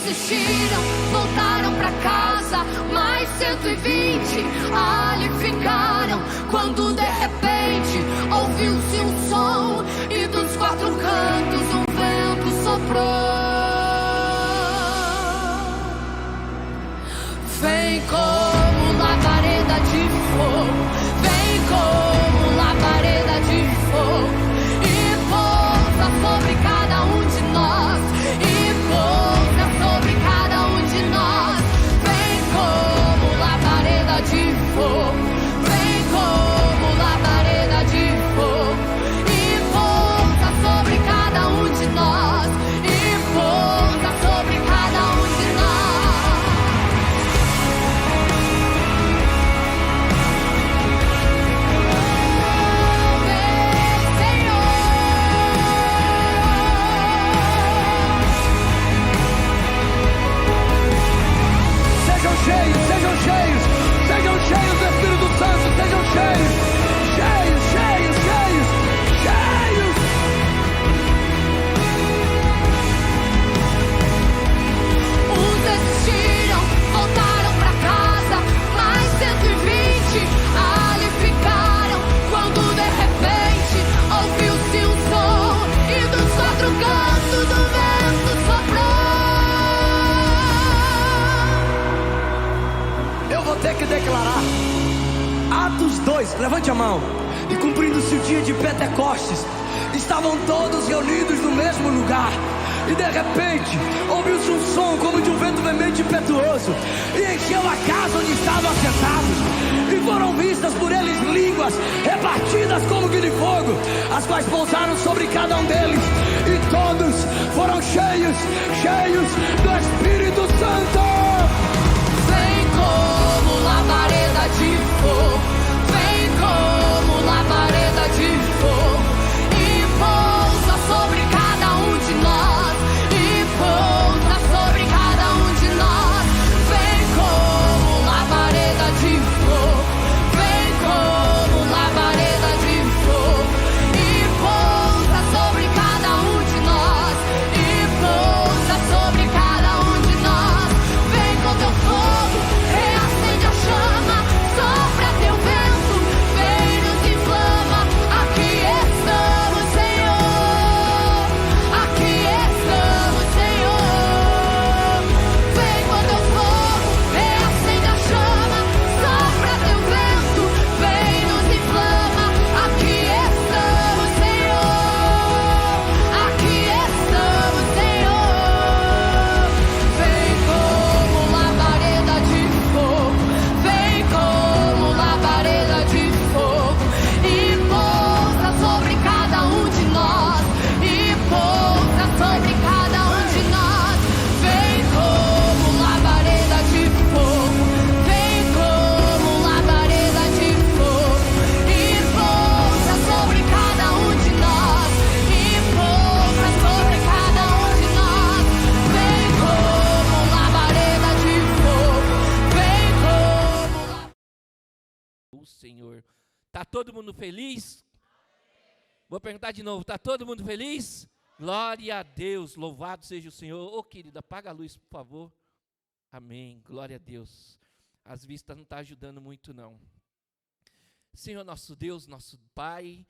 desistiram, voltaram pra casa, mas 120 ali ficaram. Quando de repente ouviu-se um som e dos quatro cantos um vento soprou. Vem como labareda de fogo, vem como labareda de fogo, e pousa sobre cada um de nós, e pousa sobre cada um de nós. Vem como labareda de fogo, vem como labareda de fogo, e pousa sobre cada um de nós, e pousa sobre cada um de nós. Sejam cheios do Espírito Santo, sejam cheios. Uns desistiram, voltaram pra casa, mas 120 ali ficaram. Quando de repente ouviu-se um som e dos quatro cantos do vento soprou. Eu vou ter que declarar Atos 2, levante a mão. E cumprindo-se o dia de Pentecostes, estavam todos reunidos no mesmo lugar. E de repente ouviu-se um som como de um vento veemente e impetuoso, e encheu a casa onde estavam assentados. E foram vistas por eles línguas repartidas como que de fogo, as quais pousaram sobre cada um deles. E todos foram cheios do Espírito Santo. Vem como labareda de fogo, vem como labareda de fogo, e pousa sobre cada um de nós, e pousa sobre cada um de nós. Vem como labareda de fogo, vem como labareda de fogo, e pousa sobre cada um de nós, e pousa sobre cada um de nós. Vem com teu fogo, reacende a chama, sopra teu vento, vem nos inflama. Aqui estamos, Senhor, aqui estamos, Senhor. Vem com teu fogo, reacende a chama, sopra teu vento, vem nos inflama. Aqui estamos, Senhor, aqui estamos, Senhor. Vem como labareda de fogo, vem como labareda de fogo, e pousa sobre cada um de nós, e pousa sobre cada um de nós. Vem como labareda de fogo, vem como labareda de fogo, e pousa sobre cada um de nós, e pousa sobre cada um de nós. Vem como labareda de fogo, vem como... O Senhor. Tá todo mundo feliz? Vou perguntar de novo, tá todo mundo feliz? Glória a Deus, louvado seja o Senhor. Ô querida, apaga a luz, por favor. Amém, glória a Deus. As vistas não estão ajudando muito não. Senhor nosso Deus, nosso Pai,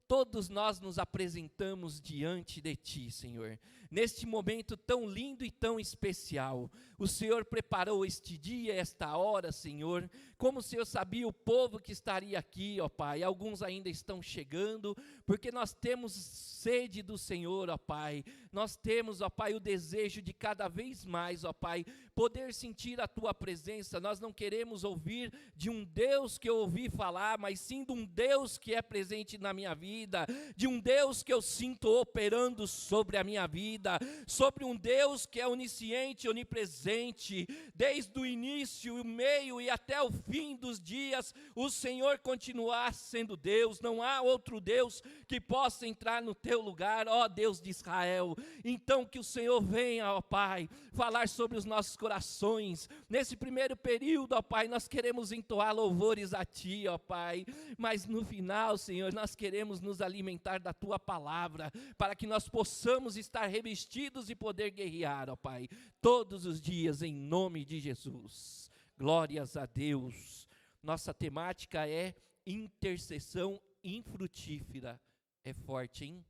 todos nós nos apresentamos diante de Ti, Senhor. Neste momento tão lindo e tão especial, o Senhor preparou este dia, esta hora, Senhor, como o Senhor sabia o povo que estaria aqui, ó Pai. Alguns ainda estão chegando, porque nós temos sede do Senhor, ó Pai. Nós temos, ó Pai, o desejo de cada vez mais, ó Pai, poder sentir a Tua presença. Nós não queremos ouvir de um Deus que eu ouvi falar, mas sim de um Deus que é presente na minha vida, de um Deus que eu sinto operando sobre a minha vida, sobre um Deus que é onisciente, onipresente, desde o início, o meio e até o fim dos dias. O Senhor continuar sendo Deus, não há outro Deus que possa entrar no teu lugar, ó Deus de Israel. Então que o Senhor venha, ó Pai, falar sobre os nossos corações. Nesse primeiro período, ó Pai, nós queremos entoar louvores a Ti, ó Pai, mas no final, Senhor, nós queremos nos alimentar da Tua palavra, para que nós possamos estar revestidos e poder guerrear, ó Pai, todos os dias, em nome de Jesus. Glórias a Deus. Nossa temática é intercessão infrutífera. É forte, hein?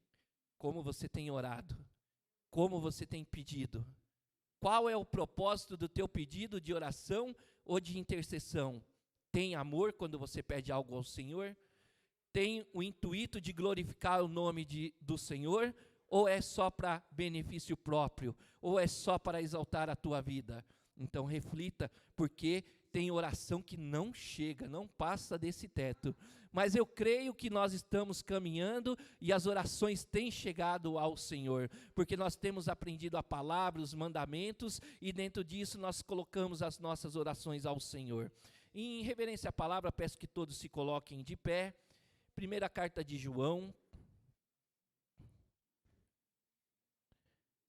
Como você tem orado, como você tem pedido. Qual é o propósito do teu pedido de oração ou de intercessão? Tem amor quando você pede algo ao Senhor? Tem o intuito de glorificar o nome do Senhor? Ou é só para benefício próprio? Ou é só para exaltar a tua vida? Então reflita, porque tem oração que não chega, não passa desse teto. Mas eu creio que nós estamos caminhando e as orações têm chegado ao Senhor, porque nós temos aprendido a palavra, os mandamentos, e dentro disso nós colocamos as nossas orações ao Senhor. Em reverência à palavra, peço que todos se coloquem de pé. Primeira carta de João,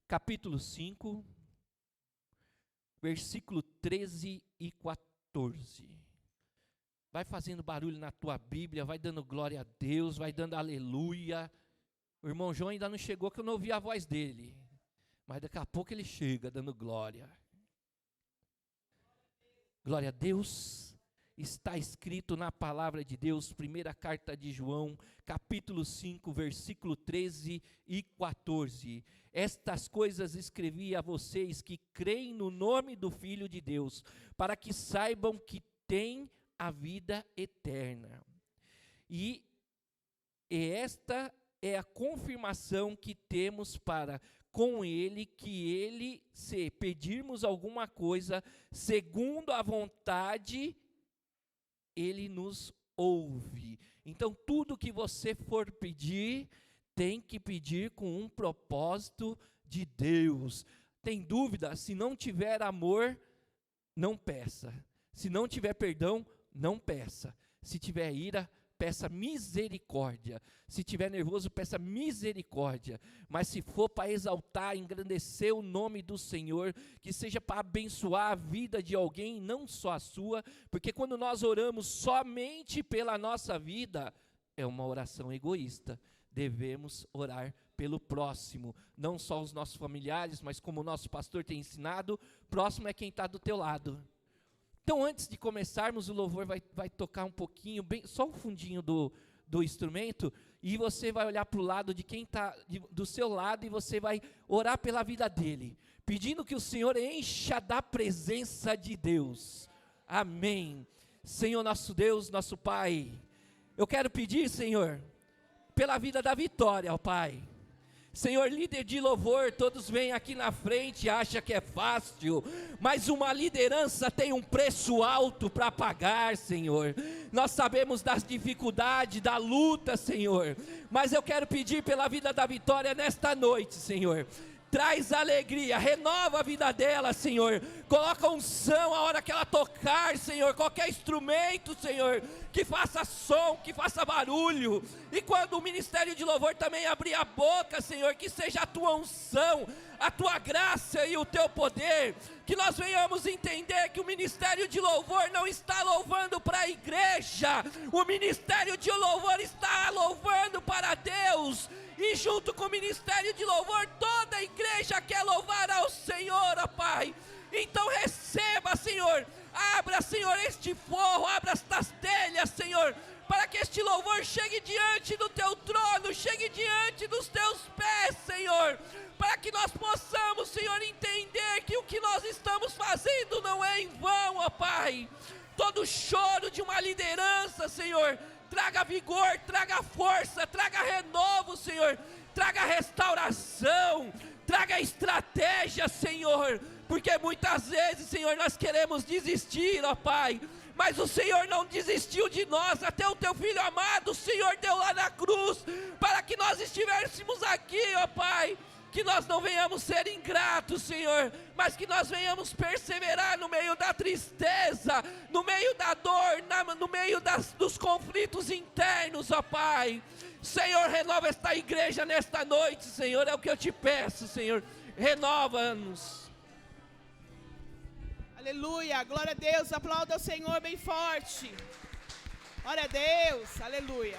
capítulo 5, versículo 13 e 14. Vai fazendo barulho na tua Bíblia, vai dando glória a Deus, vai dando aleluia. O irmão João ainda não chegou, que eu não ouvi a voz dele, mas daqui a pouco ele chega dando glória. Glória a Deus. Está escrito na palavra de Deus, primeira carta de João, capítulo 5, versículo 13 e 14. Estas coisas escrevi a vocês que creem no nome do Filho de Deus, para que saibam que têm a vida eterna. E esta é a confirmação que temos para com Ele, que Ele, se pedirmos alguma coisa segundo a vontade, Ele nos ouve. Então tudo que você for pedir, tem que pedir com um propósito de Deus. Tem dúvida? Se não tiver amor, não peça. Se não tiver perdão, não peça. Se tiver ira, peça misericórdia. Se tiver nervoso, peça misericórdia. Mas se for para exaltar, engrandecer o nome do Senhor, que seja para abençoar a vida de alguém, não só a sua, porque quando nós oramos somente pela nossa vida, é uma oração egoísta. Devemos orar pelo próximo, não só os nossos familiares, mas como o nosso pastor tem ensinado, próximo é quem está do teu lado. Então, antes de começarmos, o louvor vai tocar um pouquinho, só um fundinho do instrumento, e você vai olhar para o lado de quem está do seu lado, e você vai orar pela vida dele, pedindo que o Senhor encha da presença de Deus. Amém. Senhor nosso Deus, nosso Pai, eu quero pedir, Senhor, pela vida da Vitória, ó Pai. Senhor, líder de louvor, todos vêm aqui na frente e acham que é fácil, mas uma liderança tem um preço alto para pagar, Senhor. Nós sabemos das dificuldades, da luta, Senhor, mas eu quero pedir pela vida da Vitória nesta noite, Senhor. Traz alegria, renova a vida dela, Senhor. Coloca unção a hora que ela tocar, Senhor. Qualquer instrumento, Senhor, que faça som, que faça barulho. E quando o ministério de louvor também abrir a boca, Senhor, que seja a tua unção, a tua graça e o teu poder. Que nós venhamos entender que o ministério de louvor não está louvando para a igreja. O ministério de louvor está louvando para Deus. E junto com o ministério de louvor, toda a igreja quer louvar ao Senhor, ó Pai. Então receba, Senhor, abra, Senhor, este forro, abra estas telhas, Senhor, para que este louvor chegue diante do teu trono, chegue diante dos teus pés, Senhor, para que nós possamos, Senhor, entender que o que nós estamos fazendo não é em vão, ó Pai. Todo choro de uma liderança, Senhor, traga vigor, traga força, traga renovo, Senhor, traga restauração, traga estratégia, Senhor, porque muitas vezes, Senhor, nós queremos desistir, ó Pai, mas o Senhor não desistiu de nós, até o teu Filho amado, o Senhor deu lá na cruz, para que nós estivéssemos aqui, ó Pai. Que nós não venhamos ser ingratos, Senhor, mas que nós venhamos perseverar no meio da tristeza, no meio da dor, no meio dos conflitos internos, ó Pai. Senhor, renova esta igreja nesta noite, Senhor, é o que eu te peço, Senhor, renova-nos. Aleluia, glória a Deus, aplauda o Senhor bem forte. Glória a Deus, aleluia.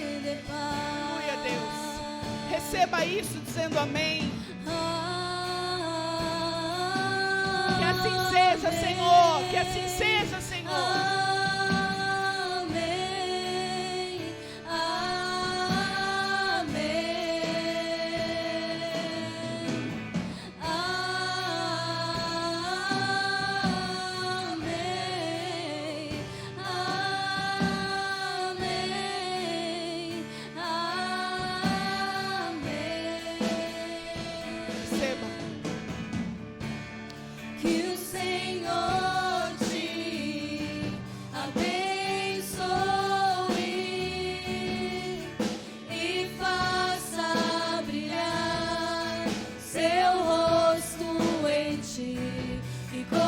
receba isso dizendo amém. Que assim seja, Senhor. Que assim seja, Senhor. Amém. Amém. Amém. Receba. Que o Senhor te abençoe e faça brilhar seu rosto em ti e conceda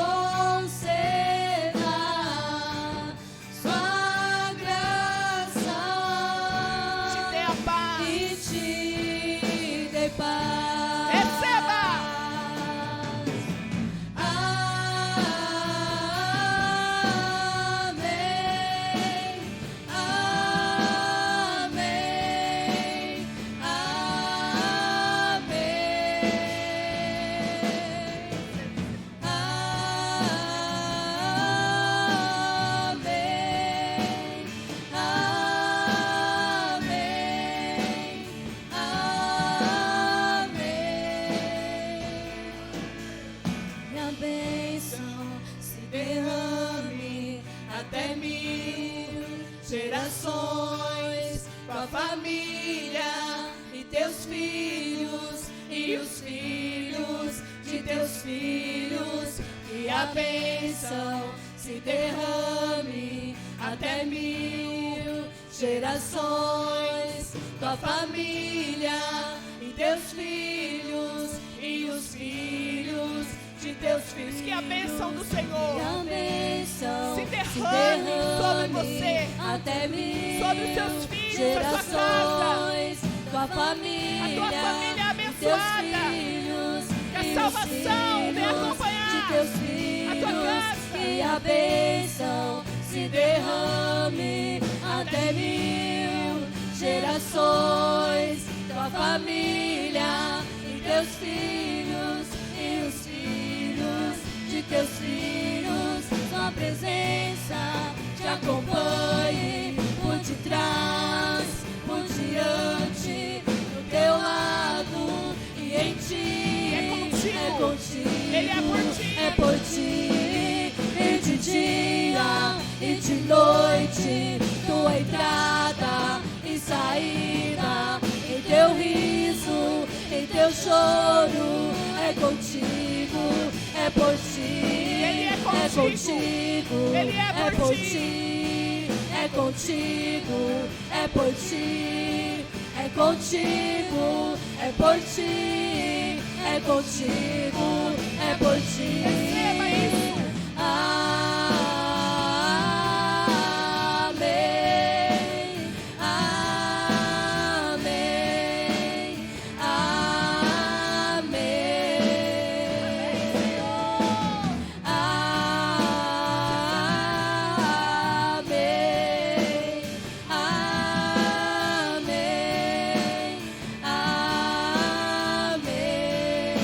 sua graça Te dê a paz. e te dê paz. Receba. Amém, amém, amém, amém. E a bênção se derrame até 1000 gerações, tua família e teus filhos e os filhos de teus filhos. E a bênção se derrame até 1000 gerações, tua família e teus filhos e os filhos de teus filhos. Que a bênção do Senhor E a bênção se derrame sobre você, até 1000 sobre os teus filhos, a tua casa, gerações, tua família, a tua família abençoada. teus filhos, Que a e os salvação venha filhos acompanhar de teus a filhos, tua casa. que a bênção se derrame até 1000 gerações, tua família e teus filhos e os filhos de teus filhos. Sua presença te acompanhe por detrás, por diante, do teu lado e em ti. É contigo. Ele é É por ti. E de dia e de noite, tua entrada e saída, em teu riso, em teu choro, é contigo, é por ti. Ele é É contigo. contigo, Ele é por por ti. ti, é contigo, é por ti, é contigo, é por ti, é contigo, é por ti. Receba isso. Amém, amém, amém. Amém, amém, amém.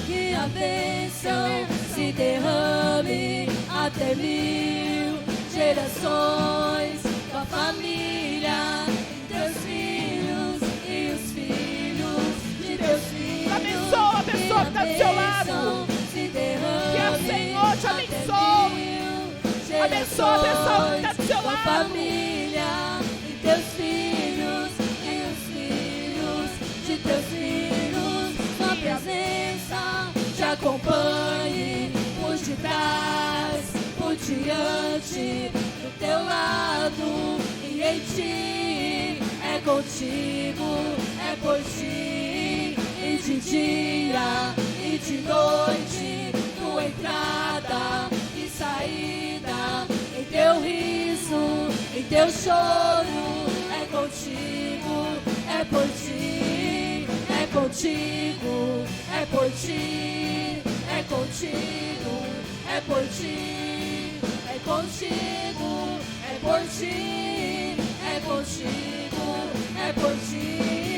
Que a bênção se derrame até 1000 gerações, tua família, teus filhos e os filhos de teus filhos. Abençoa a pessoa que está do seu lado. Se derrame Que o Senhor te abençoe. Abençoa a pessoa que está do seu tua lado. família e teus filhos e os filhos de teus filhos. Tua presença te acompanhe por detrás, por diante, do teu lado e em ti. É contigo, é por ti. E de dia e de noite, tua entrada e saída, em teu riso, em teu choro, é contigo, é por ti, é contigo, é por ti, é contigo, é por ti, é contigo, é por ti, é contigo, é por ti.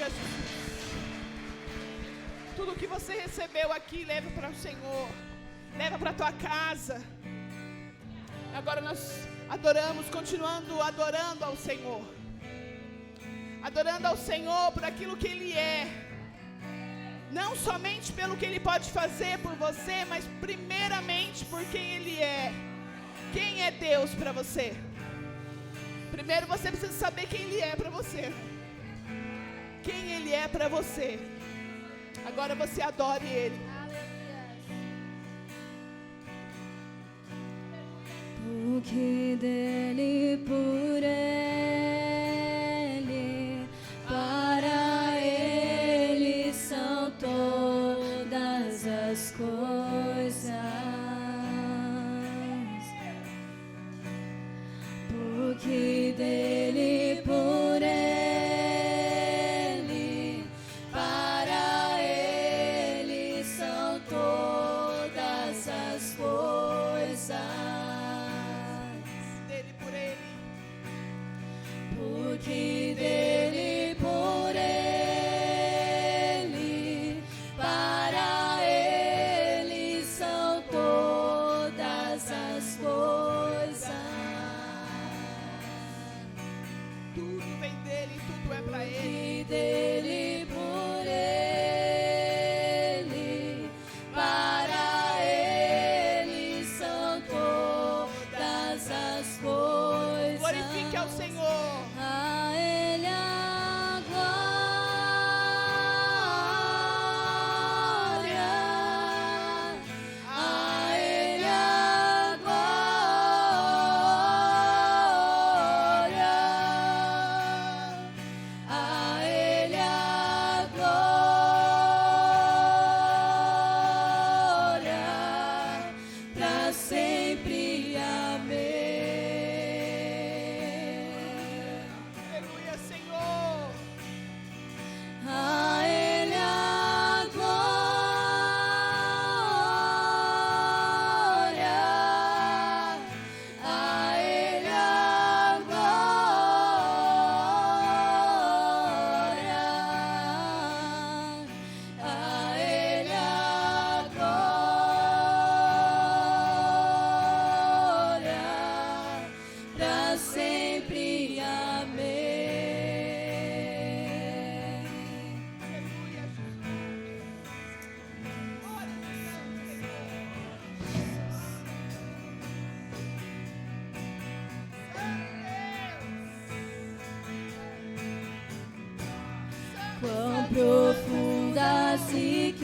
Jesus. Tudo que você recebeu aqui, leva para o Senhor. Leva para a tua casa. Agora nós adoramos, continuando adorando ao Senhor. Adorando ao Senhor por aquilo que Ele é. Não somente pelo que Ele pode fazer por você, mas primeiramente por quem Ele é. Quem é Deus para você? Primeiro você precisa saber quem Ele é para você. Quem Ele é para você. Agora você adore Ele. Porque dele, por Ele, para Ele são todas as coisas. Porque dele, por Ele, para Ele são todas as coisas. Porque dele, por Ele, para Ele são todas as coisas. Tudo vem dele, tudo é para Ele. E dele, por Ele, para Ele são todas as coisas. Glorifique ao Senhor. A Ele a glória, a Ele a glória, a Ele a glória, para sempre. Amém. Aleluia, Senhor. A Ele a glória, a Ele a glória, a Ele a glória, para sempre. Amém. Aleluia, Jesus. Glória a Deus, Quão profundas riquezas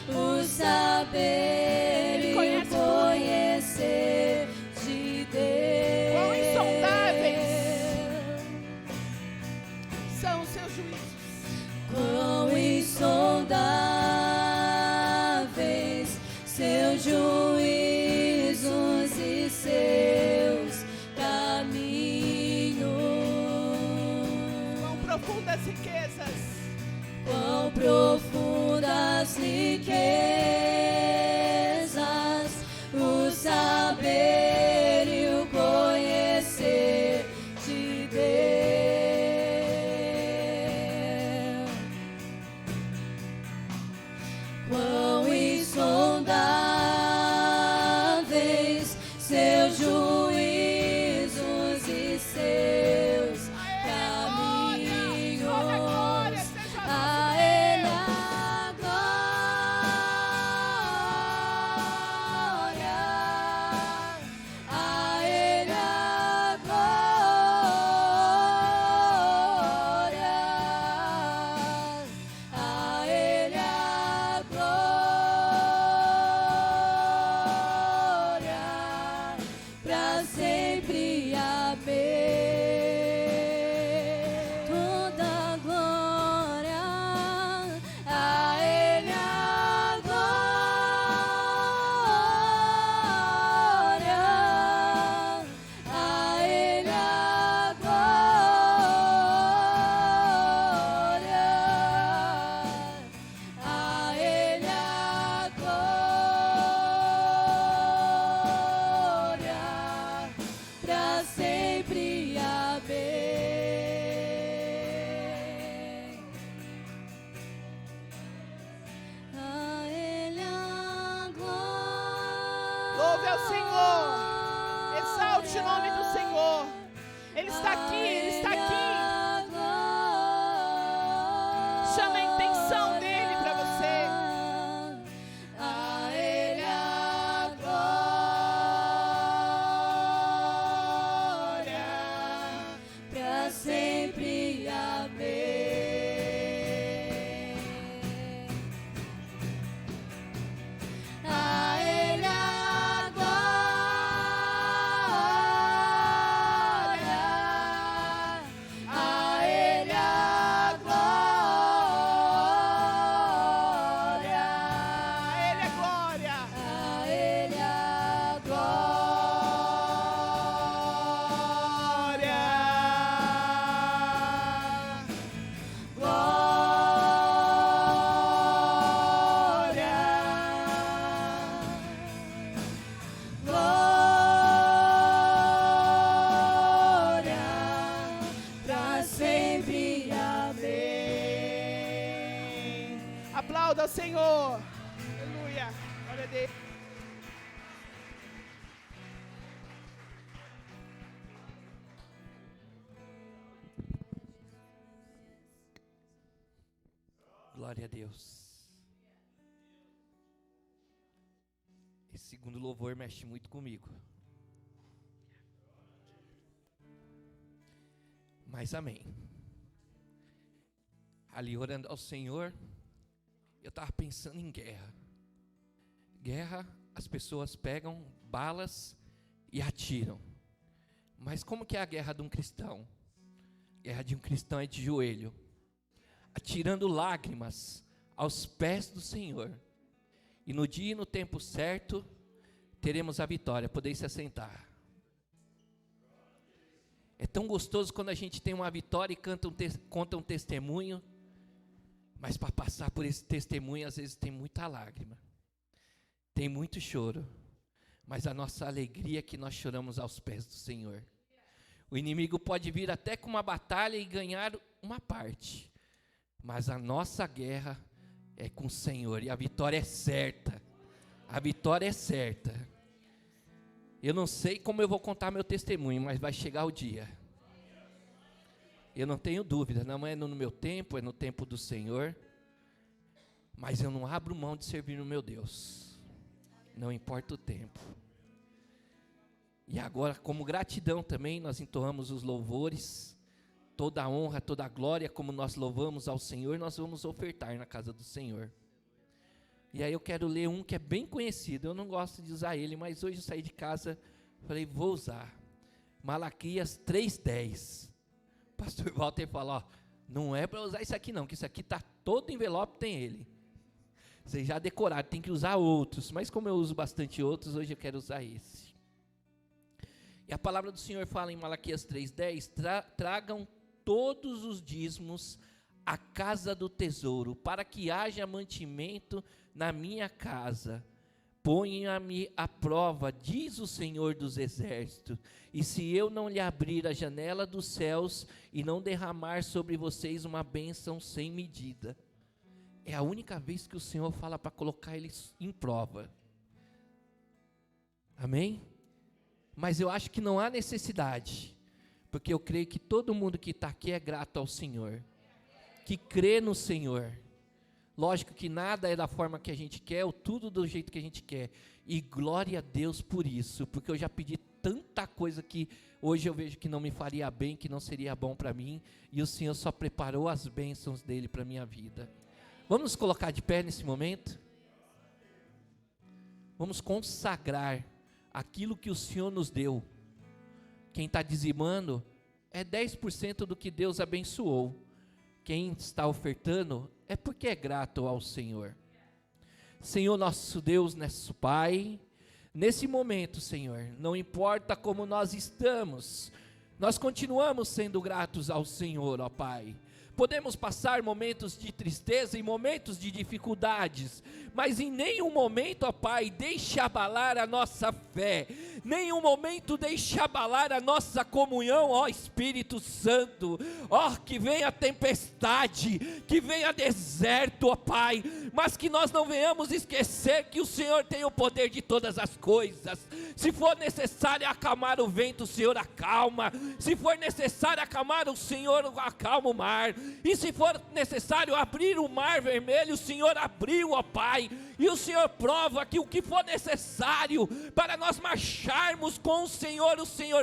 o saber e o conhecer de Deus. Quão insondáveis são os seus juízos. Quão insondáveis seus juízos e seus caminhos. Quão profundas riquezas. Quão profundas riquezas o saber e o conhecer de Deus. Quão insondáveis seus juízos e seus caminhos. Toda glória seja a A Ele a glória, o nome do Senhor. Ele está aqui, Ele está aqui. Chama a intenção dEle para você. A Ele a glória, pra sempre. Amém. A Ele a glória, a Ele a glória, A Ele é glória. a Ele a glória, pra sempre. Amém. Aplauda ao Senhor. Aleluia. Glória a Deus. Glória a Deus. Esse segundo louvor mexe muito comigo. Mas amém. Ali orando ao Senhor, eu estava pensando em guerra. Guerra, as pessoas pegam balas e atiram. Mas como que é a guerra de um cristão? A guerra de um cristão é de joelho, atirando lágrimas aos pés do Senhor. E no dia e no tempo certo, teremos a vitória. Podem se assentar. É tão gostoso quando a gente tem uma vitória e conta um testemunho. Mas para passar por esse testemunho, às vezes tem muita lágrima. Tem muito choro. Mas a nossa alegria é que nós choramos aos pés do Senhor. O inimigo pode vir até com uma batalha e ganhar uma parte. Mas a nossa guerra é com o Senhor. E a vitória é certa. A vitória é certa. Eu não sei como eu vou contar meu testemunho, mas vai chegar o dia. Eu não tenho dúvida, não é no meu tempo, é no tempo do Senhor. Mas eu não abro mão de servir no meu Deus. Não importa o tempo. E agora, como gratidão também, nós entoamos os louvores. Toda a honra, toda a glória, como nós louvamos ao Senhor, nós vamos ofertar na casa do Senhor. E aí eu quero ler um que é bem conhecido. Eu não gosto de usar ele, mas hoje eu saí de casa, falei, vou usar. Malaquias 3:10. O pastor Walter falou, ó, não é para usar isso aqui não, que isso aqui está todo envelope, tem ele. Vocês já decoraram, tem que usar outros, mas como eu uso bastante outros, hoje eu quero usar esse. E a palavra do Senhor fala em Malaquias 3:10, tragam todos os dízimos à casa do tesouro, para que haja mantimento na minha casa. Ponha-me à prova, diz o Senhor dos Exércitos, e se eu não lhe abrir a janela dos céus e não derramar sobre vocês uma bênção sem medida. É a única vez que o Senhor fala para colocar eles em prova. Amém? Mas eu acho que não há necessidade, porque eu creio que todo mundo que está aqui é grato ao Senhor, que crê no Senhor. Lógico que nada é da forma que a gente quer, ou tudo do jeito que a gente quer, e glória a Deus por isso, porque eu já pedi tanta coisa que hoje eu vejo que não me faria bem, que não seria bom para mim, e o Senhor só preparou as bênçãos dele para a minha vida. Vamos nos colocar de pé nesse momento? Vamos consagrar aquilo que o Senhor nos deu. Quem está dizimando é 10% do que Deus abençoou. Quem está ofertando é porque é grato ao Senhor. Senhor nosso Deus, nosso Pai, nesse momento, Senhor, não importa como nós estamos, nós continuamos sendo gratos ao Senhor, ó Pai. Podemos passar momentos de tristeza e momentos de dificuldades, mas em nenhum momento, ó Pai, deixe abalar a nossa fé, nenhum momento deixe abalar a nossa comunhão, ó Espírito Santo. Ó, que venha tempestade, que venha deserto, ó Pai, mas que nós não venhamos esquecer que o Senhor tem o poder de todas as coisas. Se for necessário acalmar o vento, o Senhor acalma. Se for necessário acalmar o Senhor, acalma o mar. E se for necessário abrir o mar vermelho, o Senhor abriu, ó Pai. E o Senhor prova que o que for necessário para nós marcharmos com o Senhor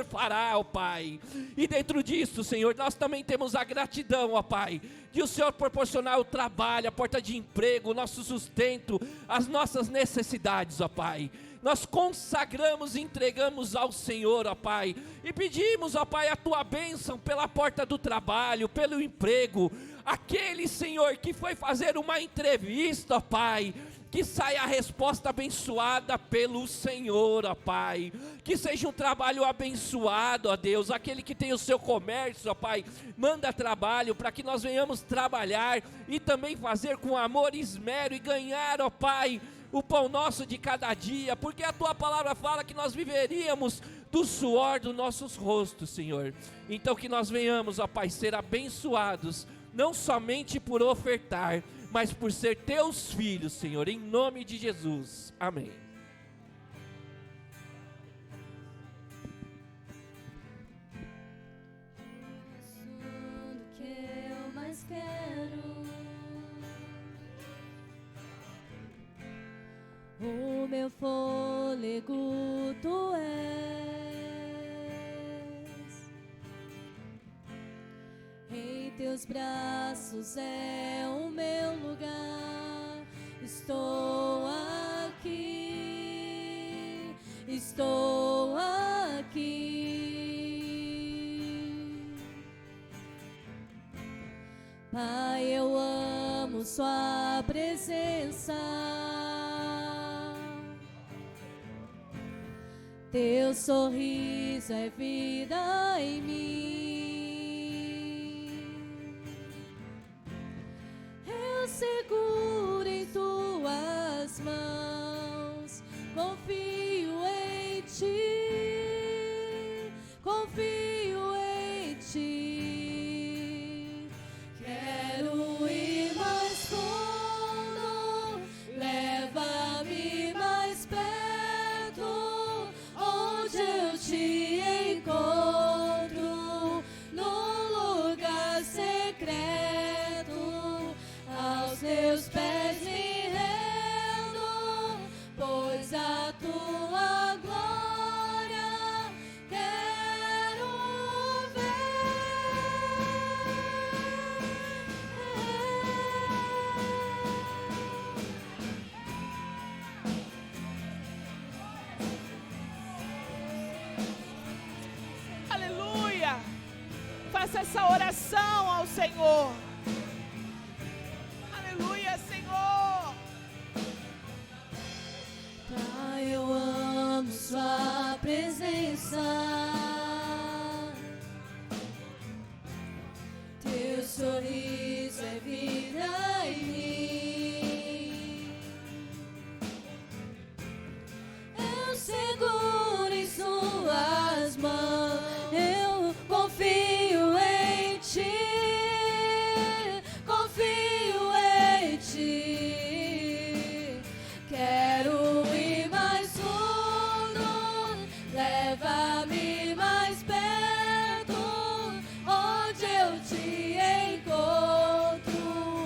fará, ó Pai. E dentro disso, Senhor, nós também temos a gratidão, ó Pai, de o Senhor proporcionar o trabalho, a porta de emprego, o nosso sustento, as nossas necessidades, ó Pai. Nós consagramos e entregamos ao Senhor, ó Pai, e pedimos, ó Pai, a Tua bênção pela porta do trabalho, pelo emprego. Aquele, Senhor, que foi fazer uma entrevista, ó Pai, que saia a resposta abençoada pelo Senhor, ó Pai. Que seja um trabalho abençoado, ó Deus. Aquele que tem o seu comércio, ó Pai, manda trabalho para que nós venhamos trabalhar e também fazer com amor, esmero e ganhar, ó Pai, o pão nosso de cada dia, porque a Tua palavra fala que nós viveríamos do suor dos nossos rostos, Senhor. Então que nós venhamos, ó Pai, ser abençoados, não somente por ofertar, mas por ser Teus filhos, Senhor, em nome de Jesus, amém. Tudo que eu mais quero, o meu fôlego Tu és. Em Teus braços é o meu lugar. Estou aqui, estou aqui. Pai, eu amo Sua presença. Teu sorriso é vida em mim. Eu seguro em Tuas mãos, confio em Ti, confio em Ti. Quero ir mais fundo, leva-me mais perto, onde eu Te encontro, num lugar secreto, aos Teus pés me rendo, pois a Tua glória quero Aleluia! Faça essa oração ao Senhor. Aleluia, Senhor! Pai, eu amo Sua presença. Teu sorriso é vida em mim. Eu seguro em Suas mãos, eu confio em Ti, confio em Ti. Quero ir mais fundo, leva-me mais perto, onde eu Te encontro,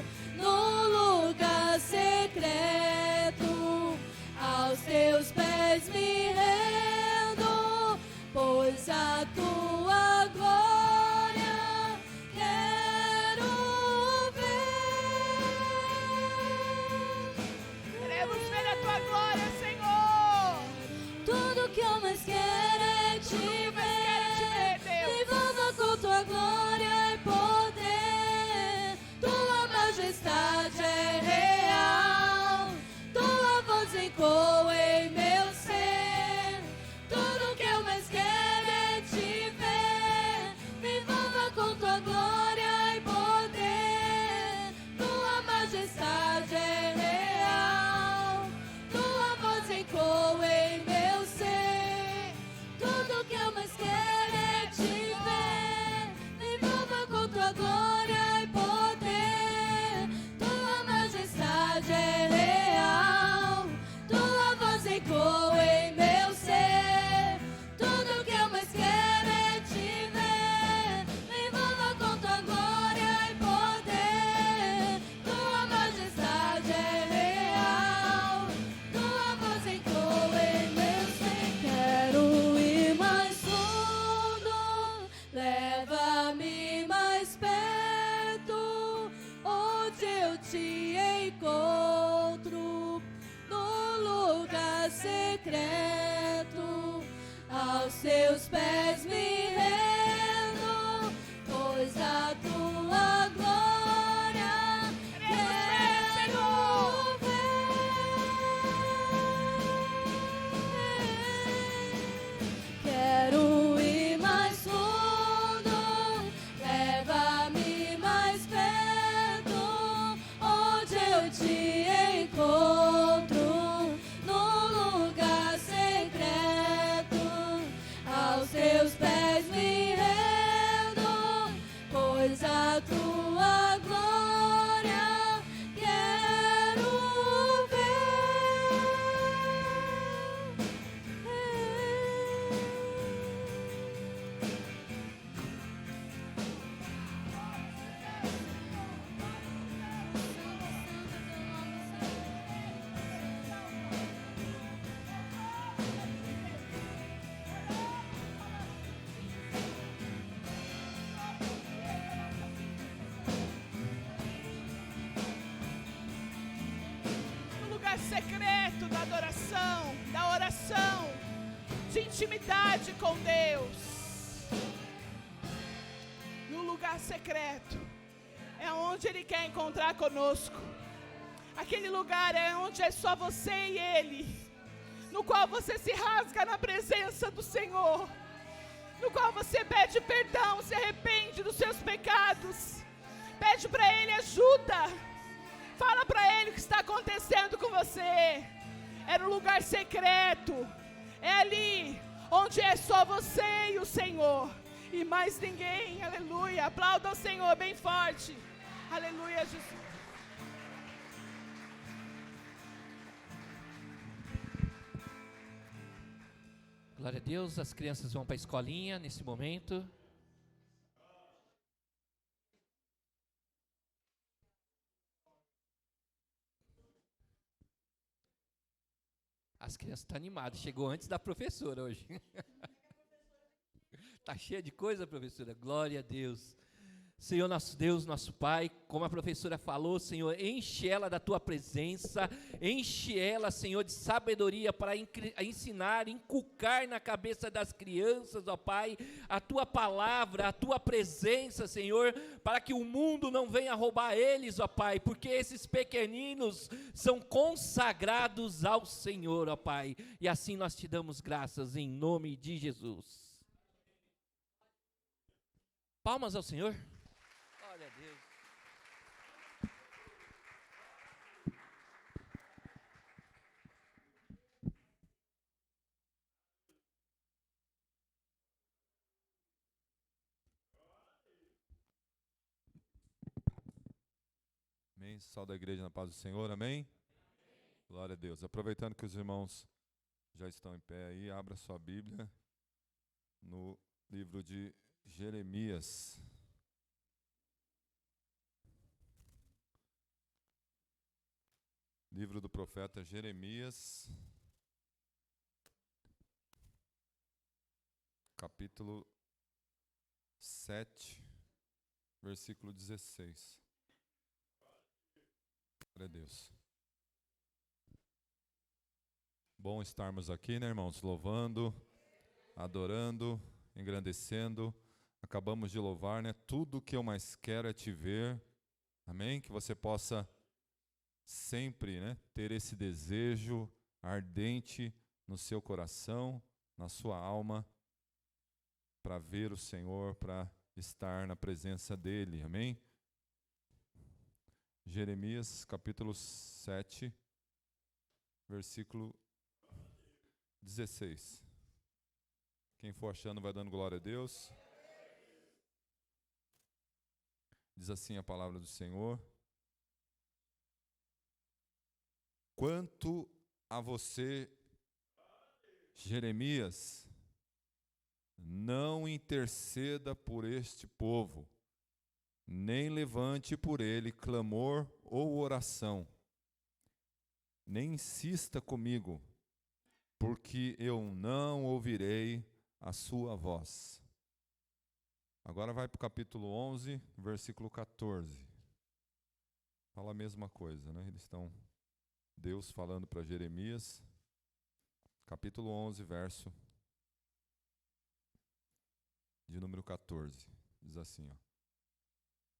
mais perto, onde eu te encontro, no lugar secreto, aos seus pés me rendo, pois a tua glória quero ver. Quero ir mais fundo, leva-me mais perto, onde eu te encontro, no lugar secreto, aos teus pés me rendo, pois a tua glória quero No lugar secreto da adoração, da oração, de intimidade com Deus. No lugar secreto é onde Ele quer encontrar conosco. Aquele lugar é onde é só você e Ele, no qual você se rasga na presença do Senhor, no qual você pede perdão, se arrepende dos seus pecados, pede para Ele ajuda, fala para Ele o que está acontecendo com você. É no lugar secreto, é ali onde é só você e o Senhor, e mais ninguém. Aleluia, aplauda o Senhor bem forte. Aleluia, Jesus. Glória a Deus, as crianças vão para a escolinha nesse momento. As crianças estão animadas, chegou antes da professora hoje. Está cheia de coisa, professora, glória a Deus. Senhor nosso Deus, nosso Pai, como a professora falou, Senhor, enche ela da Tua presença, enche ela, Senhor, de sabedoria para ensinar, inculcar na cabeça das crianças, ó Pai, a Tua palavra, a Tua presença, Senhor, para que o mundo não venha roubar eles, ó Pai, porque esses pequeninos são consagrados ao Senhor, ó Pai, e assim nós te damos graças em nome de Jesus. Palmas ao Senhor. Glória a Deus. Amém. Sal da igreja na paz do Senhor, amém? Glória a Deus. Aproveitando que os irmãos já estão em pé aí, abra sua Bíblia no livro de Jeremias. Livro do profeta Jeremias, capítulo 7, versículo 16. Glória a Deus. Bom estarmos aqui, né, irmãos? Louvando, adorando, engrandecendo. Acabamos de louvar, né? Tudo que eu mais quero é te ver. Amém? Que você possa sempre, né, ter esse desejo ardente no seu coração, na sua alma, para ver o Senhor, para estar na presença dEle. Amém? Jeremias, capítulo 7, versículo 16. Quem for achando vai dando glória a Deus. Diz assim a palavra do Senhor: quanto a você, Jeremias, não interceda por este povo, nem levante por ele clamor ou oração, nem insista comigo, porque eu não ouvirei a sua voz. Agora vai para o capítulo 11, versículo 14. Fala a mesma coisa, né? Eles estão, Deus falando para Jeremias, capítulo 11, verso de número 14. Diz assim, ó.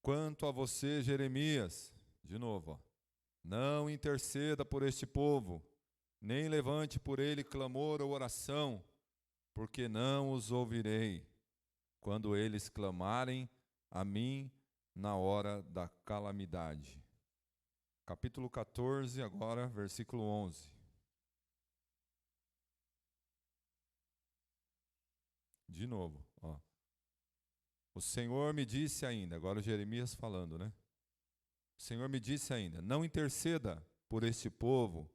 Quanto a você, Jeremias, de novo, ó, não interceda por este povo, nem levante por ele clamor ou oração, porque não os ouvirei, quando eles clamarem a mim na hora da calamidade. Capítulo 14, agora, versículo 11. De novo, ó. O Senhor me disse ainda, agora o Jeremias falando, né? O Senhor me disse ainda, não interceda por este povo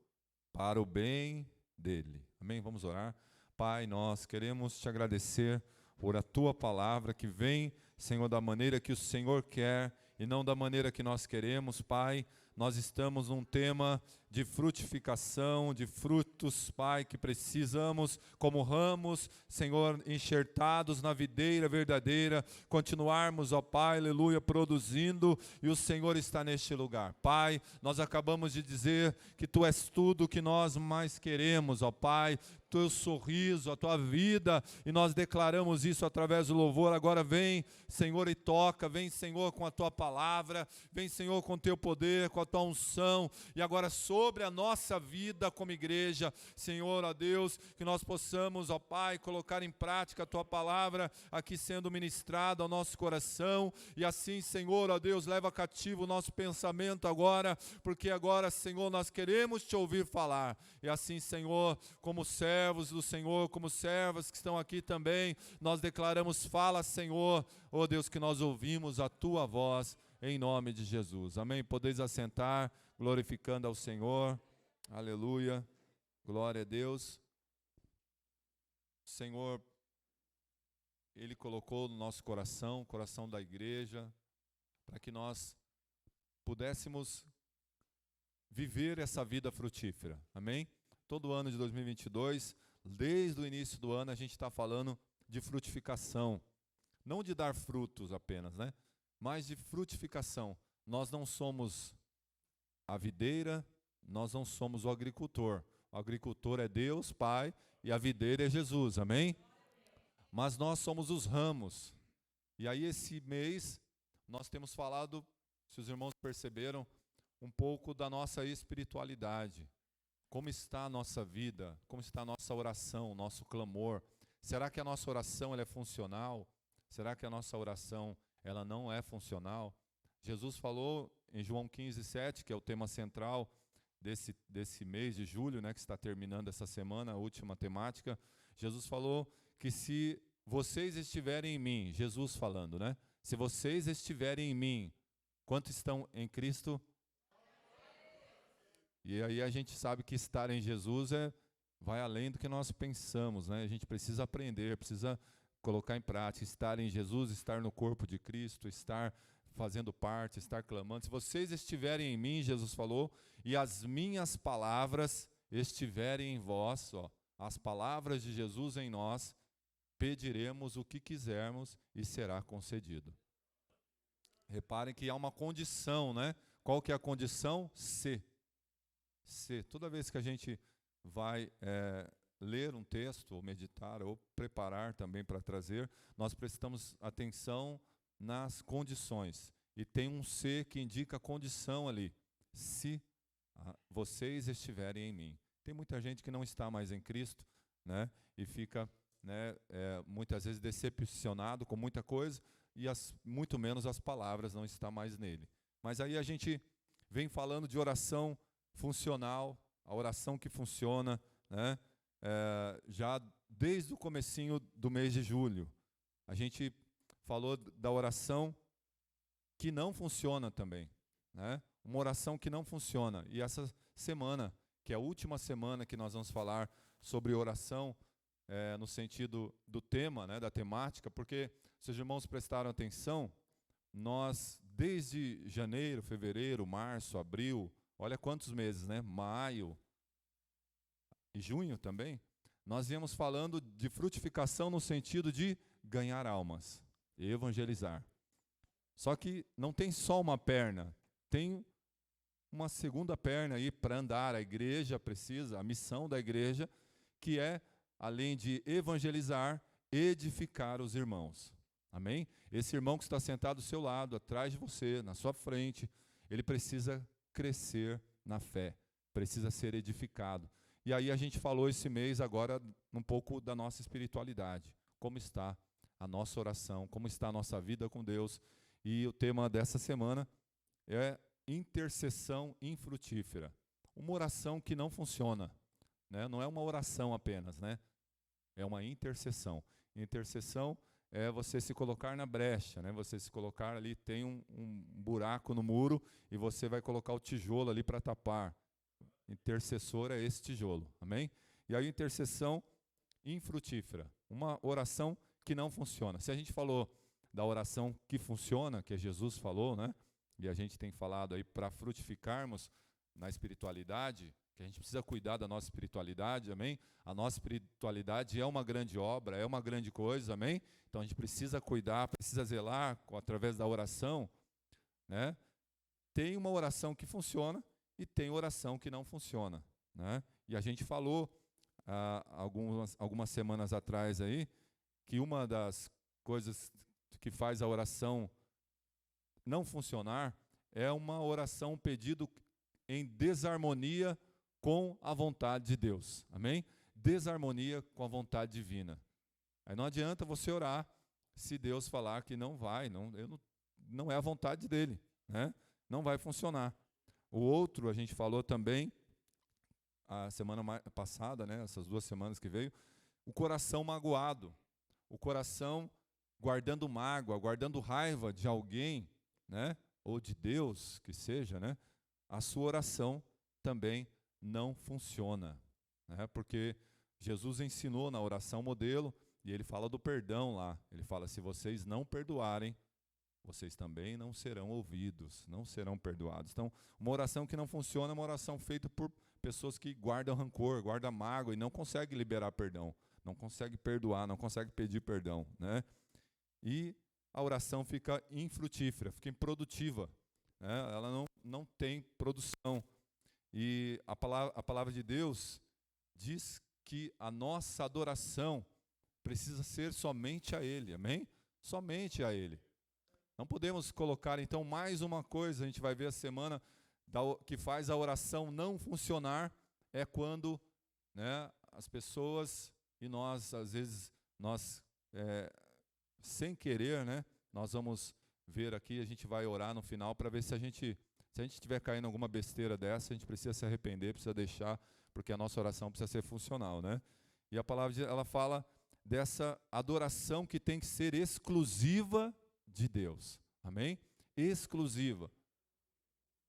para o bem dele. Amém? Vamos orar. Pai, nós queremos te agradecer por a tua palavra que vem, Senhor, da maneira que o Senhor quer e não da maneira que nós queremos, Pai. Nós estamos num tema de frutificação, de frutos, Pai, que precisamos, como ramos, Senhor, enxertados na videira verdadeira, continuarmos, ó Pai, aleluia, produzindo, e o Senhor está neste lugar. Pai, nós acabamos de dizer que Tu és tudo o que nós mais queremos, ó Pai, Teu sorriso, a Tua vida, e nós declaramos isso através do louvor. Agora vem, Senhor, e toca, vem, Senhor, com a Tua palavra, vem, Senhor, com o Teu poder, com a Tua unção, e agora sobre a nossa vida como igreja, Senhor, ó Deus, que nós possamos, ó Pai, colocar em prática a Tua palavra aqui sendo ministrada ao nosso coração, e assim, Senhor, ó Deus, leva cativo o nosso pensamento agora, porque agora, Senhor, nós queremos Te ouvir falar, e assim, Senhor, como servos do Senhor, como servas que estão aqui também, nós declaramos, fala, Senhor, ó Deus, que nós ouvimos a Tua voz, em nome de Jesus. Amém? Podeis assentar, glorificando ao Senhor. Aleluia. Glória a Deus. O Senhor, Ele colocou no nosso coração, o coração da igreja, para que nós pudéssemos viver essa vida frutífera. Amém? Todo ano de 2022, desde o início do ano, a gente está falando de frutificação. Não de dar frutos apenas, né? Mas de frutificação. Nós não somos a videira, nós não somos o agricultor. O agricultor é Deus, Pai, e a videira é Jesus, amém? Mas nós somos os ramos. E aí esse mês nós temos falado, se os irmãos perceberam, um pouco da nossa espiritualidade. Como está a nossa vida? Como está a nossa oração, nosso clamor? Será que a nossa oração ela é funcional? Será que a nossa oração ela não é funcional? Jesus falou em João 15:7, que é o tema central desse mês de julho, né, que está terminando essa semana, a última temática. Jesus falou que se vocês estiverem em mim, Jesus falando, né? Se vocês estiverem em mim, quanto estão em Cristo? E aí a gente sabe que estar em Jesus vai além do que nós pensamos, né? A gente precisa aprender, precisa colocar em prática, estar em Jesus, estar no corpo de Cristo, estar fazendo parte, estar clamando. Se vocês estiverem em mim, Jesus falou, e as minhas palavras estiverem em vós, ó, as palavras de Jesus em nós, pediremos o que quisermos e será concedido. Reparem que há uma condição, né? Qual que é a condição? Se. Toda vez que a gente vai ler um texto, ou meditar, ou preparar também para trazer, nós prestamos atenção nas condições. E tem um se que indica a condição ali. Se vocês estiverem em mim. Tem muita gente que não está mais em Cristo, né? E fica, né, muitas vezes decepcionado com muita coisa, e muito menos as palavras não estão mais nele. Mas aí a gente vem falando de oração funcional, a oração que funciona, né? Já desde o comecinho do mês de julho. A gente falou da oração que não funciona também, né? Uma oração que não funciona. E essa semana, que é a última semana que nós vamos falar sobre oração, no sentido do tema, né, da temática, porque, se os irmãos prestaram atenção, nós, desde janeiro, fevereiro, março, abril, olha quantos meses, né? Maio e junho também, nós viemos falando de frutificação no sentido de ganhar almas. Evangelizar. Só que não tem só uma perna, tem uma segunda perna aí para andar. A igreja precisa, a missão da igreja, que é, além de evangelizar, edificar os irmãos. Amém? Esse irmão que está sentado do seu lado, atrás de você, na sua frente, ele precisa crescer na fé, precisa ser edificado. E aí a gente falou esse mês agora um pouco da nossa espiritualidade, como está a nossa oração, como está a nossa vida com Deus. E o tema dessa semana é intercessão infrutífera. Uma oração que não funciona, né? Não é uma oração apenas, né? É uma intercessão. Intercessão é você se colocar na brecha, né? Você se colocar ali, tem um buraco no muro e você vai colocar o tijolo ali para tapar. Intercessor é esse tijolo, amém? E aí intercessão infrutífera, uma oração que não funciona. Se a gente falou da oração que funciona, que Jesus falou, né? E a gente tem falado aí para frutificarmos na espiritualidade, que a gente precisa cuidar da nossa espiritualidade, amém? A nossa espiritualidade é uma grande obra, é uma grande coisa, amém? Então a gente precisa cuidar, precisa zelar através da oração, né? Tem uma oração que funciona e tem oração que não funciona, né? E a gente falou algumas semanas atrás aí que uma das coisas que faz a oração não funcionar é uma oração, um pedido em desarmonia com a vontade de Deus, amém? Desarmonia com a vontade divina. Aí não adianta você orar se Deus falar que não vai, não é a vontade dele, né? Não vai funcionar. O outro, a gente falou também, a semana passada, né, essas 2 semanas que veio, o coração magoado, o coração guardando mágoa, guardando raiva de alguém, né, ou de Deus, que seja, né, a sua oração também não funciona, né, porque Jesus ensinou na oração modelo, e ele fala do perdão lá, ele fala, se vocês não perdoarem, vocês também não serão ouvidos, não serão perdoados. Então, uma oração que não funciona é uma oração feita por pessoas que guardam rancor, guardam mágoa e não conseguem liberar perdão, não conseguem perdoar, não conseguem pedir perdão, né? E a oração fica infrutífera, fica improdutiva, né? Ela não tem produção. E a palavra de Deus diz que a nossa adoração precisa ser somente a Ele, amém? Somente a Ele. Não podemos colocar, então, mais uma coisa, a gente vai ver a semana, que faz a oração não funcionar, é quando, né, as pessoas, e nós, às vezes, sem querer, né, nós vamos ver aqui, a gente vai orar no final para ver se a gente estiver caindo em alguma besteira dessa, a gente precisa se arrepender, precisa deixar, porque a nossa oração precisa ser funcional, né? E a palavra, ela fala dessa adoração que tem que ser exclusiva de Deus, amém? Exclusiva.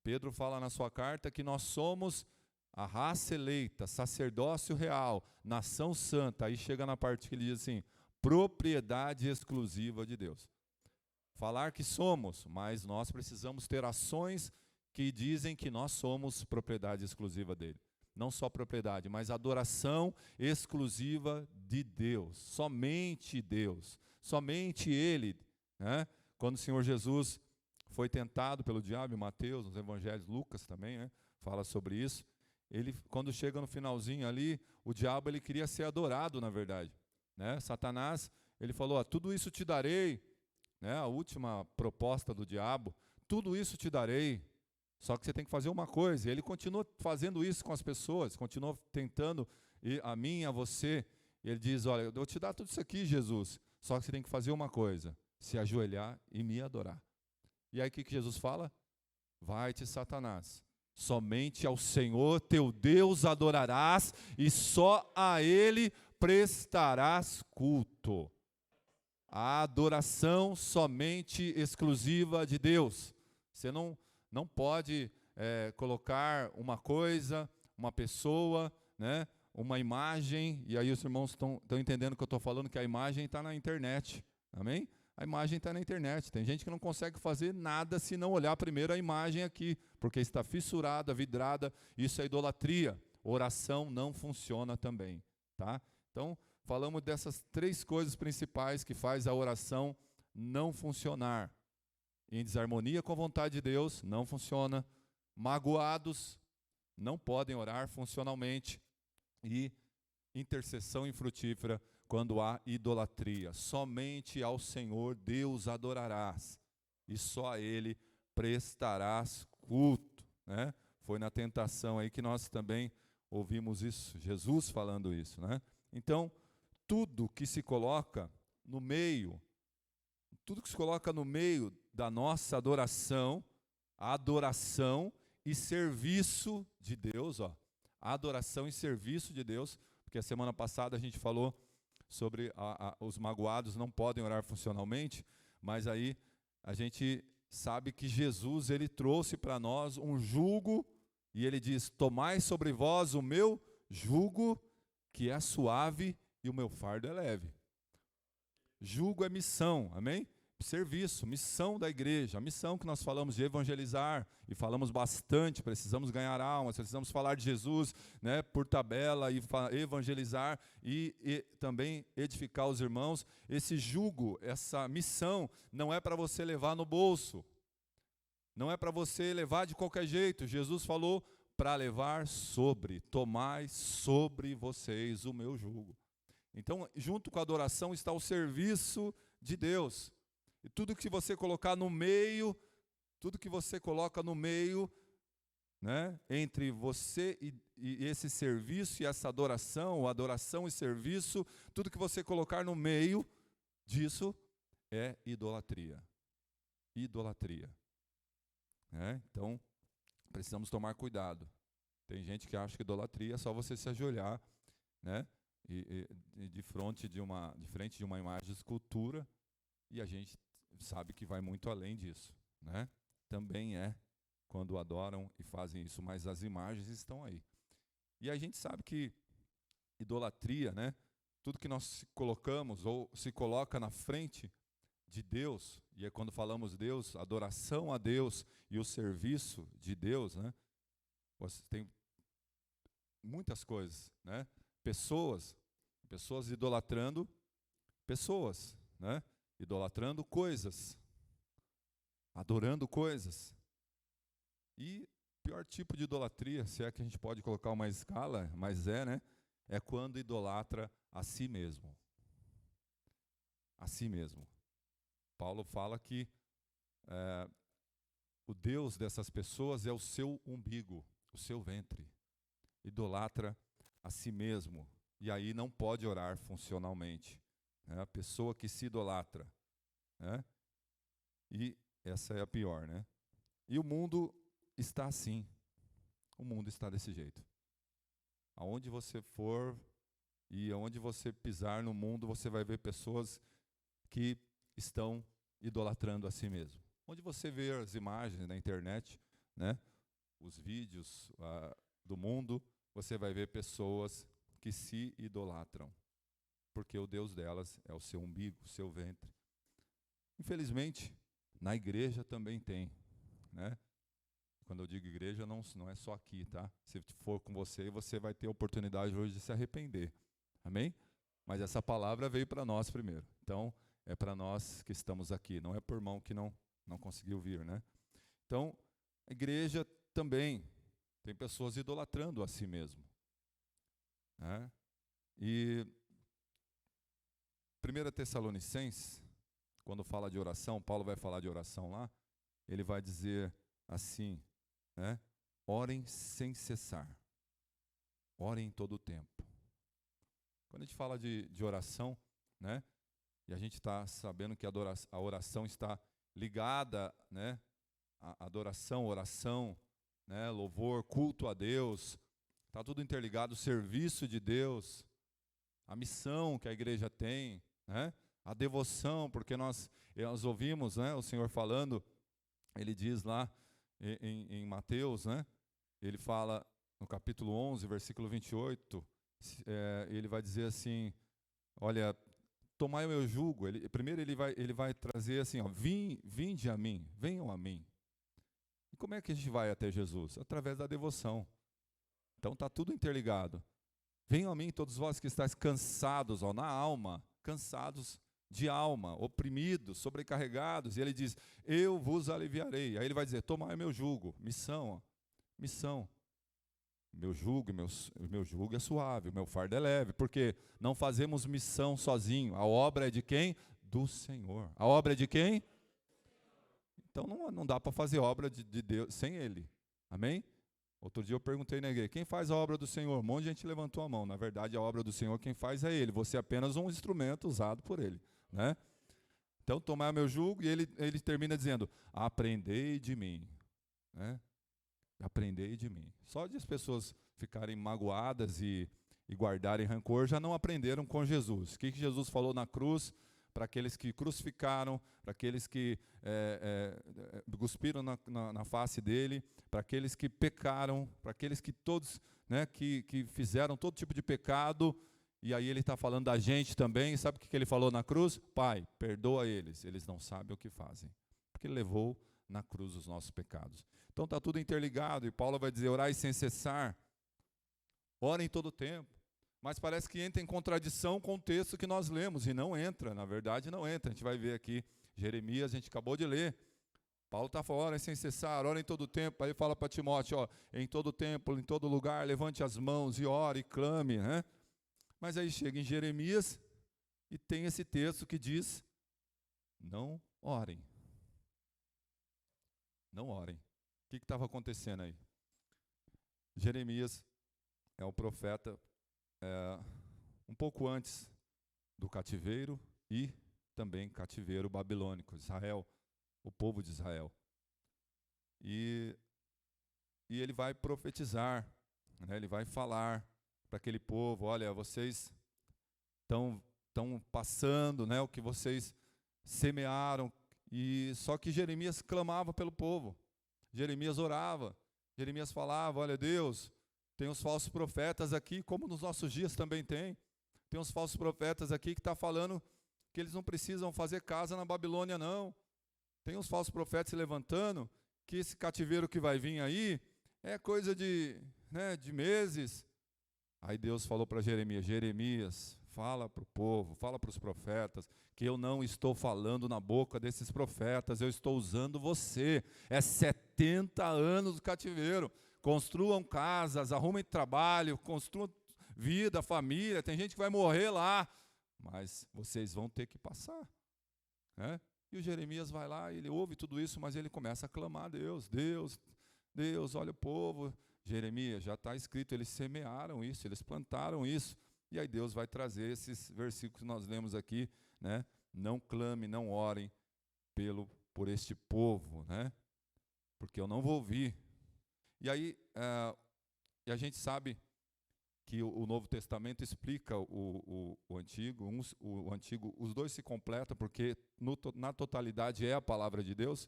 Pedro fala na sua carta que nós somos a raça eleita, sacerdócio real, nação santa. Aí chega na parte que ele diz assim, propriedade exclusiva de Deus. Falar que somos, mas nós precisamos ter ações que dizem que nós somos propriedade exclusiva dele. Não só propriedade, mas adoração exclusiva de Deus, somente Deus, somente Ele, né? Quando o Senhor Jesus foi tentado pelo diabo, em Mateus, nos evangelhos, Lucas também, né, fala sobre isso. Ele, quando chega no finalzinho ali, o diabo ele queria ser adorado, na verdade, né? Satanás, ele falou, tudo isso te darei, né? A última proposta do diabo, tudo isso te darei, só que você tem que fazer uma coisa. E ele continua fazendo isso com as pessoas, continua tentando a mim, a você. E ele diz, olha, eu vou te dar tudo isso aqui, Jesus, só que você tem que fazer uma coisa, se ajoelhar e me adorar. E aí o que Jesus fala? Vai-te, Satanás, somente ao Senhor teu Deus adorarás e só a Ele prestarás culto. A adoração somente exclusiva de Deus. Você não pode colocar uma coisa, uma pessoa, né, uma imagem, e aí os irmãos estão entendendo o que eu estou falando, que a imagem está na internet, amém? A imagem está na internet, tem gente que não consegue fazer nada se não olhar primeiro a imagem aqui, porque está fissurada, vidrada, isso é idolatria, oração não funciona também, tá? Então, falamos dessas 3 coisas principais que faz a oração não funcionar. Em desarmonia com a vontade de Deus, não funciona. Magoados, não podem orar funcionalmente. E intercessão infrutífera quando há idolatria. Somente ao Senhor Deus adorarás, e só a Ele prestarás culto, né? Foi na tentação aí que nós também ouvimos isso, Jesus falando isso, né? Então, tudo que se coloca no meio, da nossa adoração, adoração e serviço de Deus, ó. Adoração e serviço de Deus, porque a semana passada a gente falou sobre os magoados não podem orar funcionalmente, mas aí a gente sabe que Jesus, ele trouxe para nós um jugo, e ele diz: tomai sobre vós o meu jugo, que é suave, e o meu fardo é leve. Jugo é missão, amém? Serviço, missão da igreja, a missão que nós falamos de evangelizar, e falamos bastante, precisamos ganhar almas, precisamos falar de Jesus, né, por tabela, e evangelizar e também edificar os irmãos. Esse jugo, essa missão, não é para você levar no bolso, não é para você levar de qualquer jeito. Jesus falou para levar tomai sobre vocês o meu jugo. Então, junto com a adoração está o serviço de Deus. E tudo que você colocar no meio, né, entre você e esse serviço e essa adoração, adoração e serviço, tudo que você colocar no meio disso é idolatria. Idolatria. Então, precisamos tomar cuidado. Tem gente que acha que idolatria é só você se ajoelhar, né, e de frente de uma imagem de escultura, e a gente sabe que vai muito além disso, né? Também é quando adoram e fazem isso, mas as imagens estão aí. E a gente sabe que idolatria, né? Tudo que nós colocamos ou se coloca na frente de Deus, e é quando falamos Deus, adoração a Deus e o serviço de Deus, né? Você tem muitas coisas, né? Pessoas idolatrando pessoas, né? Idolatrando coisas, adorando coisas. E o pior tipo de idolatria, se é que a gente pode colocar uma escala, mas né? É quando idolatra a si mesmo. A si mesmo. Paulo fala que o Deus dessas pessoas é o seu umbigo, o seu ventre. Idolatra a si mesmo. E aí não pode orar funcionalmente. A pessoa que se idolatra, né? E essa é a pior, né? E o mundo está assim, o mundo está desse jeito. Aonde você for e aonde você pisar no mundo, você vai ver pessoas que estão idolatrando a si mesmo. Onde você vê as imagens na internet, né? Os vídeos do mundo, você vai ver pessoas que se idolatram, porque o Deus delas é o seu umbigo, o seu ventre. Infelizmente, na igreja também tem, né? Quando eu digo igreja, não é só aqui, tá? Se for com você, você vai ter a oportunidade hoje de se arrepender, amém? Mas essa palavra veio para nós primeiro, então é para nós que estamos aqui, não é por irmão que não conseguiu vir, né? Então, a igreja também tem pessoas idolatrando a si mesmo, né? E 1 Tessalonicenses, quando fala de oração, Paulo vai falar de oração lá, ele vai dizer assim, né? Orem sem cessar, orem em todo o tempo. Quando a gente fala de oração, né? E a gente está sabendo que a oração está ligada, né? A adoração, oração, né? Louvor, culto a Deus, está tudo interligado, o serviço de Deus, a missão que a igreja tem, né? A devoção, porque nós ouvimos, né, o Senhor falando, ele diz lá em Mateus, né, ele fala no capítulo 11, versículo 28, ele vai dizer assim, olha, tomai o meu jugo. Primeiro ele vai trazer assim, ó, vinde a mim, venham a mim. E como é que a gente vai até Jesus? Através da devoção. Então está tudo interligado. Venham a mim todos vós que estáis cansados, ó, na alma, cansados de alma, oprimidos, sobrecarregados, e ele diz, eu vos aliviarei. Aí ele vai dizer, tomai meu jugo, missão, ó, missão. Meu jugo é suave, o meu fardo é leve, porque não fazemos missão sozinho, a obra é de quem? Do Senhor. A obra é de quem? Então não dá para fazer obra de Deus sem Ele, amém? Outro dia eu perguntei na igreja, quem faz a obra do Senhor? Um monte de gente levantou a mão. Na verdade, a obra do Senhor, quem faz é Ele. Você é apenas um instrumento usado por Ele, né? Então, tomar meu jugo, e ele termina dizendo, aprendei de mim, né? Aprendei de mim. Só de as pessoas ficarem magoadas e guardarem rancor, já não aprenderam com Jesus. O que Jesus falou na cruz? Para aqueles que crucificaram, para aqueles que cuspiram na face dele, para aqueles que pecaram, para aqueles que todos, né, que fizeram todo tipo de pecado, e aí ele está falando da gente também. Sabe o que ele falou na cruz? Pai, perdoa eles não sabem o que fazem, porque ele levou na cruz os nossos pecados. Então está tudo interligado, e Paulo vai dizer, orai sem cessar, ora em todo tempo. Mas parece que entra em contradição com o texto que nós lemos, e não entra, na verdade não entra. A gente vai ver aqui, Jeremias, a gente acabou de ler. Paulo está falando, ora sem cessar, ora em todo tempo. Aí fala para Timóteo, ó, em todo tempo, em todo lugar, levante as mãos e ore e clame, né? Mas aí chega em Jeremias e tem esse texto que diz, não orem. Não orem. O que estava acontecendo aí? Jeremias é o profeta um pouco antes do cativeiro e também cativeiro babilônico, Israel, o povo de Israel. E ele vai profetizar, né? Ele vai falar para aquele povo, olha, vocês estão passando, né, o que vocês semearam, e só que Jeremias clamava pelo povo, Jeremias orava, Jeremias falava, olha Deus, tem os falsos profetas aqui, como nos nossos dias também tem uns falsos profetas aqui que estão falando que eles não precisam fazer casa na Babilônia não, tem uns falsos profetas se levantando, que esse cativeiro que vai vir aí, é coisa de meses. Aí Deus falou para Jeremias, Jeremias, fala para o povo, fala para os profetas, que eu não estou falando na boca desses profetas, eu estou usando você, é 70 anos do cativeiro, construam casas, arrumem trabalho, construam vida, família, tem gente que vai morrer lá, mas vocês vão ter que passar, né? E o Jeremias vai lá, ele ouve tudo isso, mas ele começa a clamar a Deus, Deus, olha o povo. Jeremias, já está escrito, eles semearam isso, eles plantaram isso, e aí Deus vai trazer esses versículos que nós lemos aqui, né? Não clame, não orem por este povo, né? Porque eu não vou ouvir. E aí, e a gente sabe que o Novo Testamento explica o Antigo, os dois se completam, porque na totalidade é a palavra de Deus.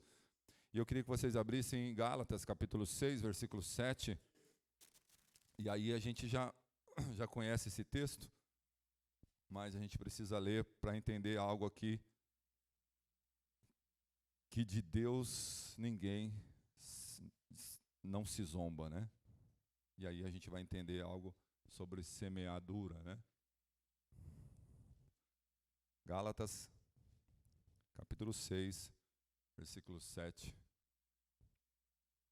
E eu queria que vocês abrissem em Gálatas, capítulo 6, versículo 7. E aí a gente já conhece esse texto, mas a gente precisa ler para entender algo aqui, que de Deus ninguém não se zomba, né? E aí a gente vai entender algo sobre semeadura, né? Gálatas, capítulo 6, versículo 7.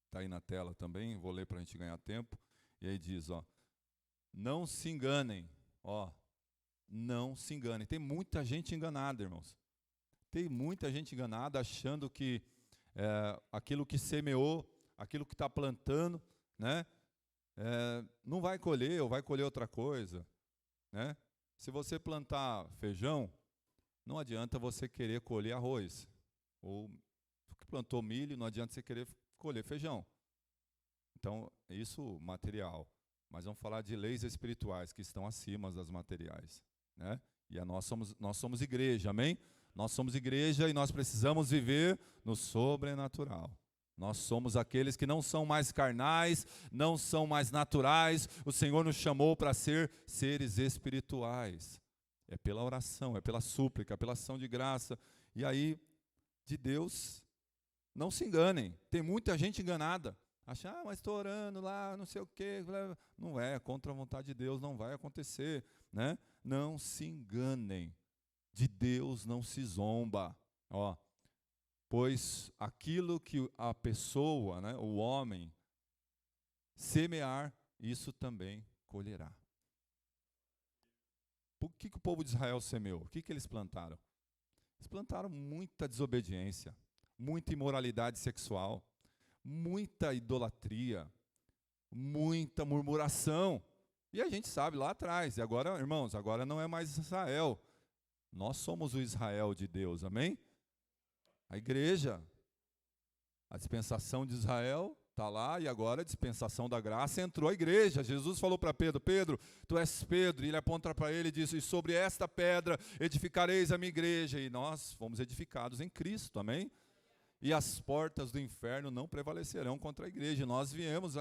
Está aí na tela também, vou ler para a gente ganhar tempo. E aí diz, ó, não se enganem, ó, não se enganem. Tem muita gente enganada, irmãos. Tem muita gente enganada achando que aquilo que semeou, aquilo que está plantando, né, não vai colher ou vai colher outra coisa, né? Se você plantar feijão, não adianta você querer colher arroz. Ou plantou milho, não adianta você querer colher feijão. Então, isso material. Mas vamos falar de leis espirituais que estão acima das materiais, né? E nós somos igreja, amém? Nós somos igreja e nós precisamos viver no sobrenatural. Nós somos aqueles que não são mais carnais, não são mais naturais. O Senhor nos chamou para ser seres espirituais. É pela oração, é pela súplica, é pela ação de graça. E aí, de Deus, não se enganem. Tem muita gente enganada. Acha, mas estou orando lá, não sei o quê. Não é, contra a vontade de Deus, não vai acontecer, né? Não se enganem. de Deus não se zomba. Ó, pois aquilo que a pessoa, né, o homem, semear, isso também colherá. O que o povo de Israel semeou? O que eles plantaram? Eles plantaram muita desobediência, muita imoralidade sexual, muita idolatria, muita murmuração. E a gente sabe lá atrás. E agora, irmãos, agora não é mais Israel. Nós somos o Israel de Deus, amém? A igreja, a dispensação de Israel está lá, e agora a dispensação da graça entrou a igreja. Jesus falou para Pedro: Pedro, tu és Pedro, e ele aponta para ele e diz: e sobre esta pedra edificareis a minha igreja. E nós fomos edificados em Cristo, amém? E as portas do inferno não prevalecerão contra a igreja. Nós viemos,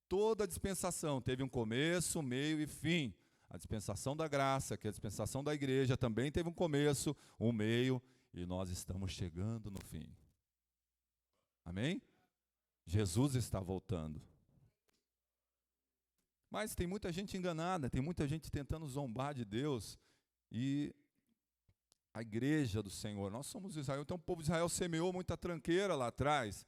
toda a dispensação teve um começo, meio e fim. A dispensação da graça, que é a dispensação da igreja, também teve um começo, um meio, e nós estamos chegando no fim. Amém? Jesus está voltando. Mas tem muita gente enganada, tem muita gente tentando zombar de Deus. E a igreja do Senhor, nós somos Israel. Então o povo de Israel semeou muita tranqueira lá atrás,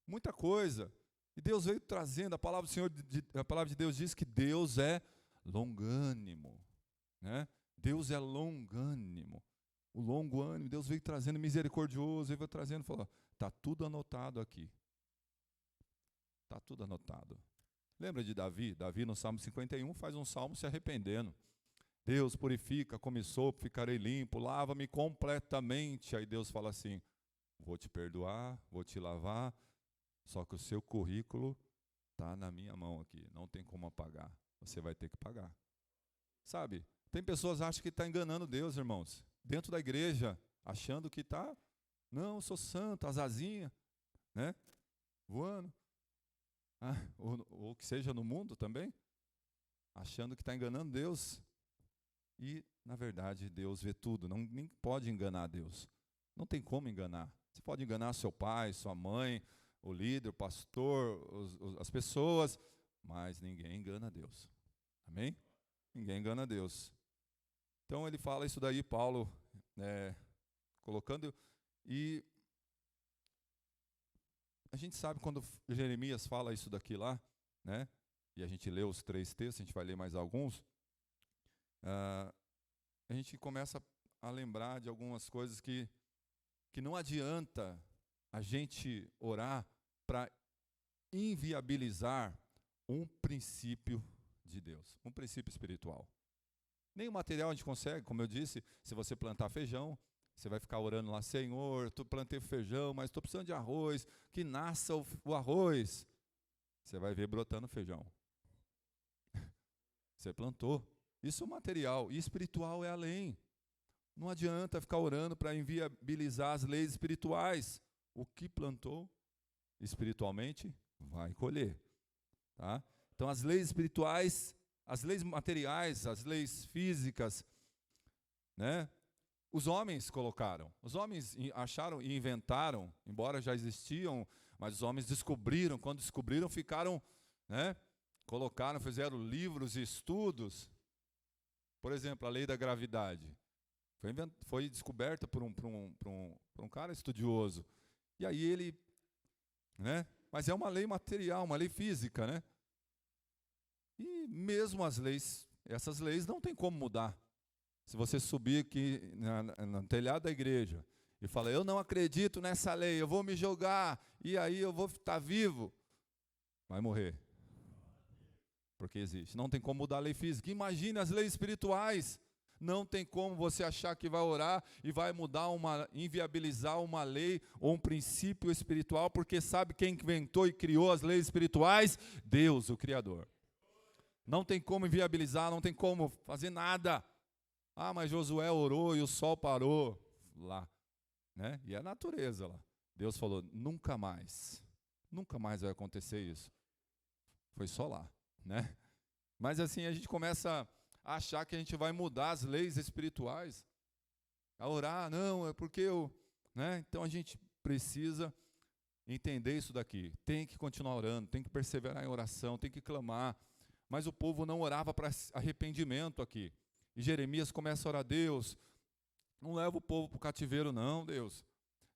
muita coisa. E Deus veio trazendo, a palavra do Senhor, a palavra de Deus diz que Deus é longânimo, né? Deus é longânimo. O longo ânimo, Deus veio trazendo, misericordioso, Ele veio trazendo, falou: está tudo anotado aqui. Está tudo anotado. Lembra de Davi? Davi no Salmo 51 faz um salmo se arrependendo. Deus purifica, como sopo, ficarei limpo, lava-me completamente. Aí Deus fala assim: vou te perdoar, vou te lavar, só que o seu currículo está na minha mão aqui, não tem como apagar, você vai ter que pagar. Sabe, tem pessoas que acham que está enganando Deus, irmãos, dentro da igreja, achando que está, não, eu sou santo, as asinhas, né, voando. Ou que seja no mundo também, achando que está enganando Deus. E, na verdade, Deus vê tudo, nem pode enganar Deus. Não tem como enganar. Você pode enganar seu pai, sua mãe, o líder, o pastor, as pessoas, mas ninguém engana Deus. Amém? Ninguém engana Deus. Então ele fala isso daí, Paulo, colocando, e a gente sabe quando Jeremias fala isso daqui lá, né? E a gente lê os 3 textos, a gente vai ler mais alguns, a gente começa a lembrar de algumas coisas que não adianta a gente orar para inviabilizar um princípio de Deus, um princípio espiritual. Nem o material a gente consegue, como eu disse, se você plantar feijão, você vai ficar orando lá: Senhor, tu plantei feijão, mas estou precisando de arroz, que nasça o arroz. Você vai ver brotando feijão. Você plantou. Isso é o material, e espiritual é além. Não adianta ficar orando para inviabilizar as leis espirituais. O que plantou espiritualmente vai colher. Tá? Então as leis espirituais, as leis materiais, as leis físicas, né? Os homens colocaram, os homens acharam e inventaram, embora já existiam, mas os homens descobriram, quando descobriram ficaram, né? Colocaram, fizeram livros e estudos. Por exemplo, a lei da gravidade foi descoberta por um cara estudioso. E aí ele, né? Mas é uma lei material, uma lei física, né? E mesmo as leis, essas leis não tem como mudar. Se você subir aqui no telhado da igreja e falar: eu não acredito nessa lei, eu vou me jogar, e aí eu vou estar vivo, vai morrer. Porque existe. Não tem como mudar a lei física. Imagine as leis espirituais. Não tem como você achar que vai orar e vai inviabilizar uma lei ou um princípio espiritual, porque sabe quem inventou e criou as leis espirituais? Deus, o Criador. Não tem como inviabilizar, não tem como fazer nada. Ah, mas Josué orou e o sol parou lá, né? E a natureza lá. Deus falou: nunca mais vai acontecer isso. Foi só lá, né? Mas assim a gente começa a achar que a gente vai mudar as leis espirituais, a orar, não, é porque né? Então a gente precisa entender isso daqui. Tem que continuar orando, tem que perseverar em oração, tem que clamar. Mas o povo não orava para arrependimento aqui. E Jeremias começa a orar: Deus, Não leva o povo para o cativeiro, não, Deus.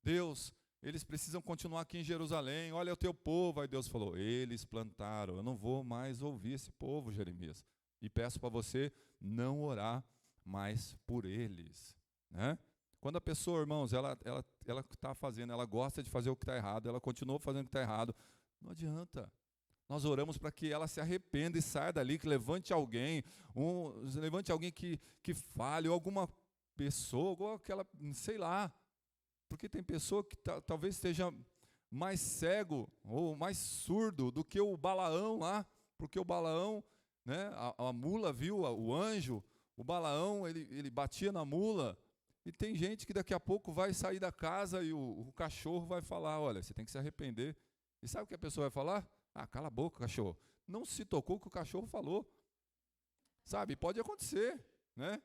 Deus, eles precisam continuar aqui em Jerusalém. Olha o teu povo. Aí Deus falou, eles plantaram. Eu não vou mais ouvir esse povo, Jeremias. E peço para você não orar mais por eles, né? Quando a pessoa, irmãos, ela está fazendo, ela gosta de fazer o que está errado, ela continua fazendo o que está errado, não adianta. Nós oramos para que ela se arrependa e saia dali, que levante alguém que fale, ou alguma pessoa, ou aquela, sei lá, porque tem pessoa que talvez esteja mais cego ou mais surdo do que o Balaão lá, porque o Balaão, né, a mula viu o anjo, o Balaão ele batia na mula, e tem gente que daqui a pouco vai sair da casa e o cachorro vai falar, olha, você tem que se arrepender. E sabe o que a pessoa vai falar? Ah, cala a boca, cachorro. Não se tocou o que o cachorro falou. Sabe, pode acontecer, né?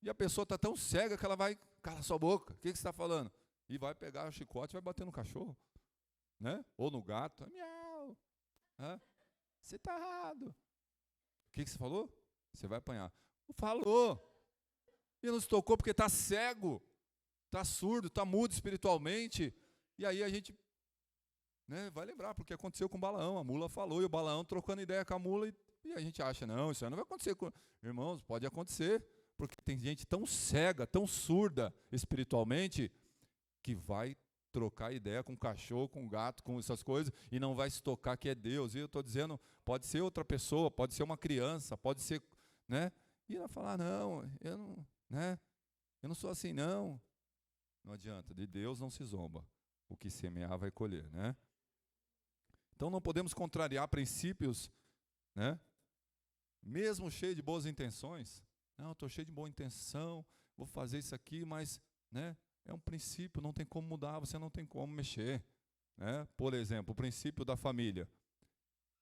E a pessoa está tão cega que ela vai, cala sua boca, o que você está falando? E vai pegar o chicote e vai bater no cachorro, né? Ou no gato, miau. Você está errado. O que você falou? Você vai apanhar. Falou. E não se tocou porque está cego, está surdo, está mudo espiritualmente. E aí a gente, né, vai lembrar, porque aconteceu com o Balaão. A mula falou e o Balaão trocando ideia com a mula. E a gente acha, não, isso aí não vai acontecer. Irmãos, pode acontecer. Porque tem gente tão cega, tão surda espiritualmente, que vai trocar ideia com cachorro, com gato, com essas coisas, e não vai se tocar que é Deus. E eu estou dizendo, pode ser outra pessoa, pode ser uma criança, pode ser, né? E ela falar, não, eu não sou assim, não. Não adianta, de Deus não se zomba. O que semear vai colher, né? Então não podemos contrariar princípios, né? Mesmo cheio de boas intenções. Não, estou cheio de boa intenção, vou fazer isso aqui, mas, né, é um princípio, não tem como mudar, você não tem como mexer, né? Por exemplo, o princípio da família.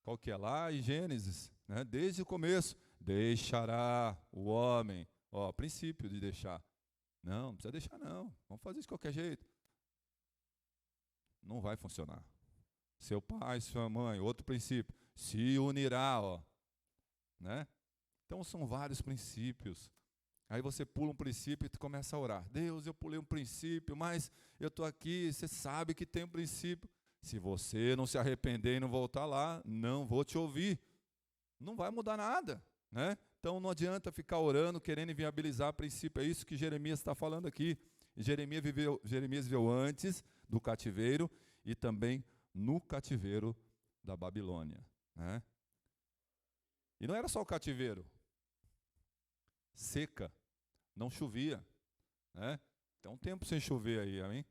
Qual que é lá em Gênesis, né? Desde o começo, deixará o homem, princípio de deixar. Não precisa deixar não, vamos fazer isso de qualquer jeito. Não vai funcionar. Seu pai, sua mãe, outro princípio, se unirá, né? Então são vários princípios. Aí você pula um princípio e começa a orar. Deus, eu pulei um princípio, mas eu estou aqui, você sabe que tem um princípio. Se você não se arrepender e não voltar lá, não vou te ouvir. Não vai mudar nada, né? Então não adianta ficar orando, querendo inviabilizar princípio. É isso que Jeremias está falando aqui. E Jeremias viveu antes do cativeiro e também no cativeiro da Babilônia, né? E não era só o cativeiro. Seca, não chovia, né? Tem um tempo sem chover aí, amém?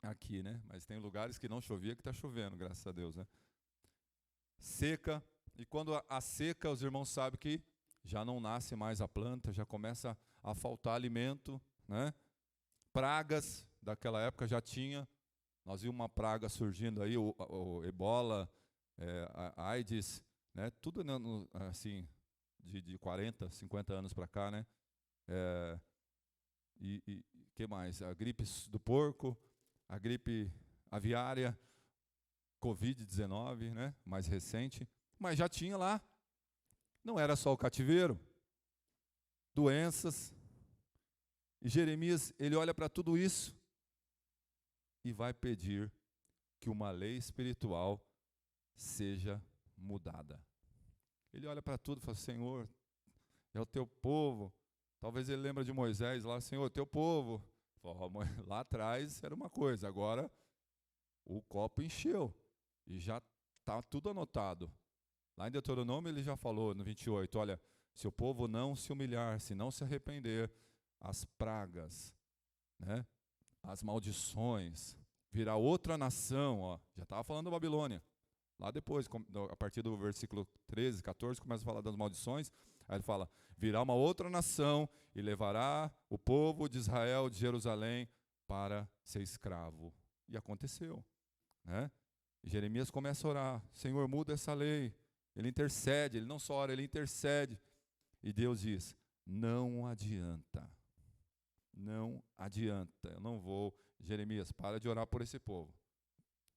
Aqui, né? Mas tem lugares que não chovia que está chovendo, graças a Deus, né? Seca, e quando a seca, os irmãos sabem que já não nasce mais a planta, já começa a faltar alimento, né? Pragas, daquela época já tinha, nós vimos uma praga surgindo aí, o Ebola, a AIDS, né? Tudo assim, de 40, 50 anos para cá, né? E que mais? A gripe do porco, a gripe aviária, Covid-19, né? Mais recente, mas já tinha lá. Não era só o cativeiro, doenças. E Jeremias, ele olha para tudo isso e vai pedir que uma lei espiritual seja mudada. Ele olha para tudo e fala, Senhor, é o teu povo. Talvez ele lembra de Moisés lá, Senhor, é o teu povo. Lá atrás era uma coisa, agora o copo encheu e já está tudo anotado. Lá em Deuteronômio ele já falou, no 28, olha, se o povo não se humilhar, se não se arrepender, as pragas, né, as maldições, virá outra nação, já estava falando da Babilônia. Lá depois, a partir do versículo 13, 14, começa a falar das maldições. Aí ele fala, virá uma outra nação e levará o povo de Israel, de Jerusalém, para ser escravo. E aconteceu, né? E Jeremias começa a orar, Senhor, muda essa lei. Ele intercede, ele não só ora, ele intercede. E Deus diz, não adianta. Não adianta, eu não vou. Jeremias, para de orar por esse povo.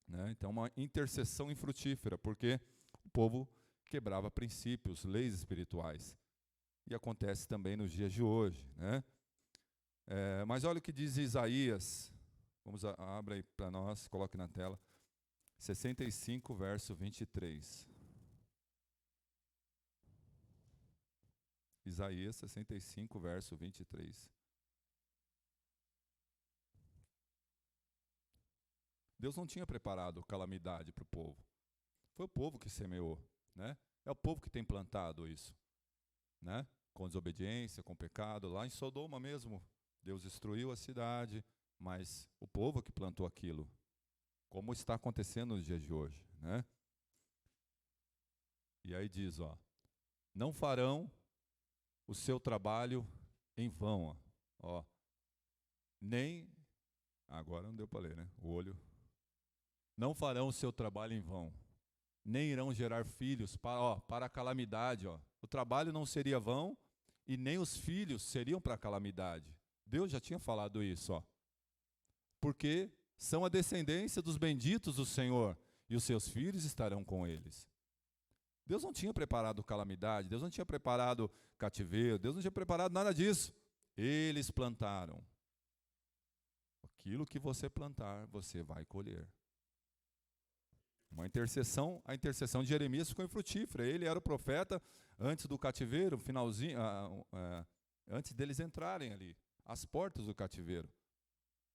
Né? Então, uma intercessão infrutífera, porque o povo quebrava princípios, leis espirituais. E acontece também nos dias de hoje, né? Mas olha o que diz Isaías. Abra aí para nós, coloque na tela. 65, verso 23. Isaías 65, verso 23. Deus não tinha preparado calamidade para o povo. Foi o povo que semeou, né? É o povo que tem plantado isso, né? Com desobediência, com pecado. Lá em Sodoma mesmo, Deus destruiu a cidade, mas o povo que plantou aquilo, como está acontecendo nos dias de hoje, né? E aí diz, não farão o seu trabalho em vão, nem, agora não deu para ler, né? O olho. Não farão o seu trabalho em vão, nem irão gerar filhos para a calamidade, O trabalho não seria vão e nem os filhos seriam para a calamidade. Deus já tinha falado isso, porque são a descendência dos benditos do Senhor e os seus filhos estarão com eles. Deus não tinha preparado calamidade, Deus não tinha preparado cativeiro, Deus não tinha preparado nada disso. Eles plantaram. Aquilo que você plantar, você vai colher. A intercessão de Jeremias ficou infrutífera. Ele era o profeta antes do cativeiro, finalzinho, antes deles entrarem ali, às portas do cativeiro.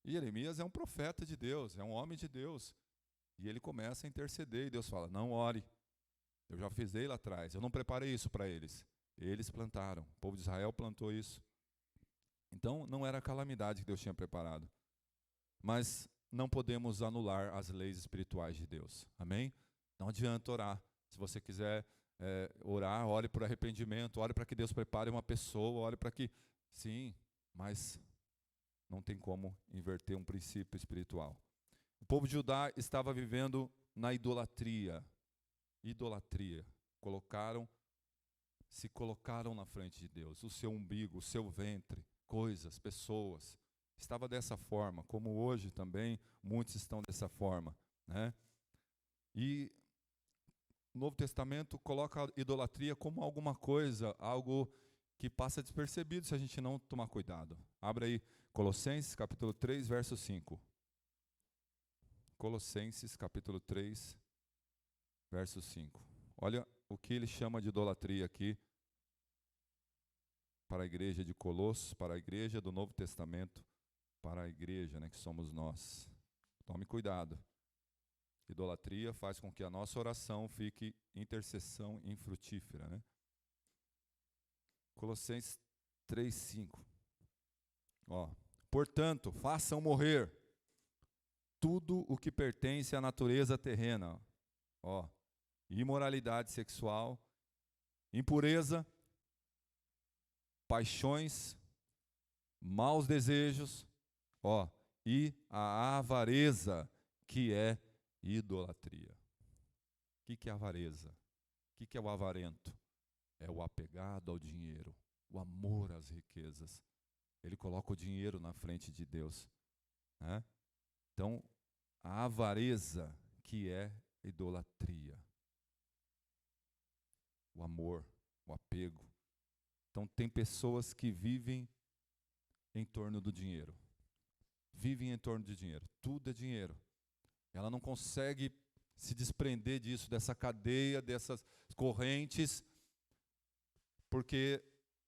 E Jeremias é um profeta de Deus, é um homem de Deus. E ele começa a interceder, e Deus fala, não ore. Eu já fiz lá atrás, eu não preparei isso para eles. Eles plantaram, o povo de Israel plantou isso. Então, não era a calamidade que Deus tinha preparado. Mas não podemos anular as leis espirituais de Deus. Amém? Não adianta orar. Se você quiser orar, ore por arrependimento, ore para que Deus prepare uma pessoa, ore para que... Sim, mas não tem como inverter um princípio espiritual. O povo de Judá estava vivendo na idolatria. Se colocaram na frente de Deus, o seu umbigo, o seu ventre, coisas, pessoas. Estava dessa forma, como hoje também muitos estão dessa forma, né? E o Novo Testamento coloca a idolatria como alguma coisa, algo que passa despercebido se a gente não tomar cuidado. Abra aí Colossenses capítulo 3, verso 5. Colossenses capítulo 3, verso 5. Olha o que ele chama de idolatria aqui para a igreja de Colossos, para a igreja do Novo Testamento, para a igreja, que somos nós. Tome cuidado. Idolatria faz com que a nossa oração fique intercessão infrutífera, né? Colossenses 3:5. Portanto, façam morrer tudo o que pertence à natureza terrena. Imoralidade sexual, impureza, paixões, maus desejos, e a avareza, que é idolatria. O que é avareza? O que é o avarento? É o apegado ao dinheiro, o amor às riquezas. Ele coloca o dinheiro na frente de Deus, né? Então, a avareza, que é idolatria. O amor, o apego. Então, tem pessoas que vivem em torno do dinheiro. Vivem em torno de dinheiro. Tudo é dinheiro. Ela não consegue se desprender disso, dessa cadeia, dessas correntes, porque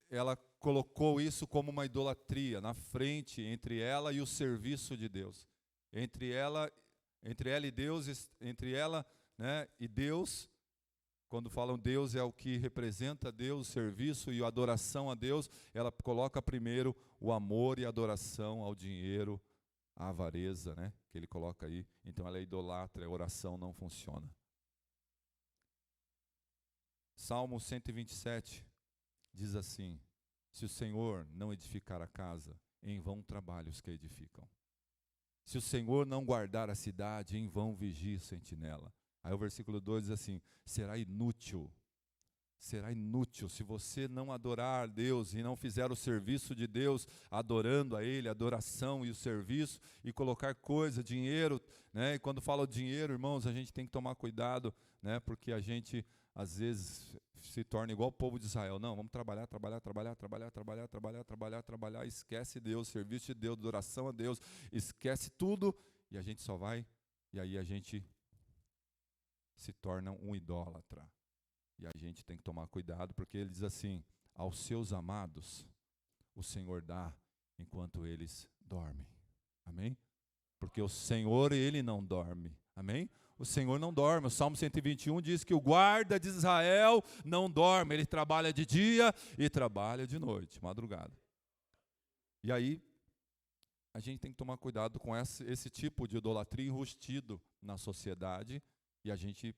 ela colocou isso como uma idolatria na frente, entre ela e o serviço de Deus. Entre ela e Deus, entre ela, e Deus. Quando falam Deus, é o que representa Deus, o serviço e a adoração a Deus. Ela coloca primeiro o amor e a adoração ao dinheiro, a avareza, que ele coloca aí. Então ela é idolatra, a oração não funciona. Salmo 127 diz assim: se o Senhor não edificar a casa, em vão trabalham os que edificam. Se o Senhor não guardar a cidade, em vão vigia o sentinela. Aí o versículo 2 diz assim: será inútil será inútil se você não adorar a Deus e não fizer o serviço de Deus, adorando a Ele, a adoração e o serviço, e colocar coisa, dinheiro, né? E quando fala dinheiro, irmãos, a gente tem que tomar cuidado, né? Porque a gente, às vezes, se torna igual o povo de Israel. Não, vamos trabalhar, esquece Deus, serviço de Deus, adoração a Deus, esquece tudo, e a gente só vai, e aí a gente se torna um idólatra. E a gente tem que tomar cuidado, porque ele diz assim: aos seus amados o Senhor dá enquanto eles dormem. Amém? Porque o Senhor, Ele não dorme. Amém? O Senhor não dorme. O Salmo 121 diz que o guarda de Israel não dorme. Ele trabalha de dia e trabalha de noite, madrugada. E aí, a gente tem que tomar cuidado com esse tipo de idolatria enrustido na sociedade. E a gente,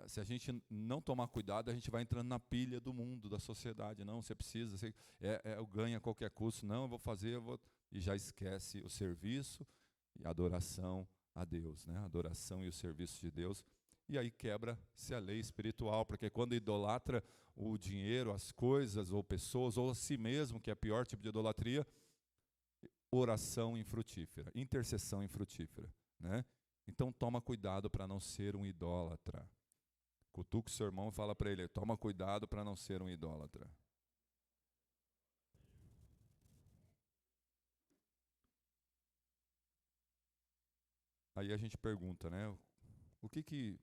se a gente não tomar cuidado, a gente vai entrando na pilha do mundo, da sociedade. Não, você precisa, eu ganho a qualquer custo. Não, eu vou fazer, e já esquece o serviço e a adoração a Deus, né? A adoração e o serviço de Deus. E aí quebra-se a lei espiritual, porque quando idolatra o dinheiro, as coisas, ou pessoas, ou a si mesmo, que é o pior tipo de idolatria, oração infrutífera, intercessão infrutífera, né? Então toma cuidado para não ser um idólatra. Cutuca o seu irmão e fala para ele: toma cuidado para não ser um idólatra. Aí a gente pergunta, né? O que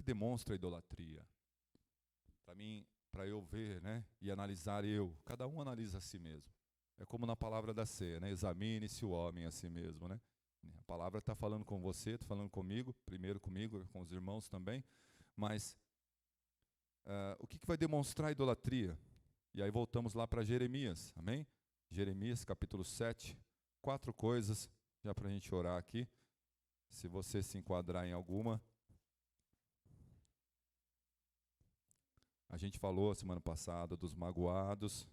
demonstra a idolatria? Para mim, para eu ver, né? E analisar cada um analisa a si mesmo. É como na palavra da ceia, né? Examine-se o homem a si mesmo, né? A palavra está falando com você, está falando comigo, primeiro comigo, com os irmãos também. Mas o que vai demonstrar a idolatria? E aí voltamos lá para Jeremias, amém? Jeremias capítulo 7, 4 coisas, já para a gente orar aqui, se você se enquadrar em alguma. A gente falou semana passada dos magoados,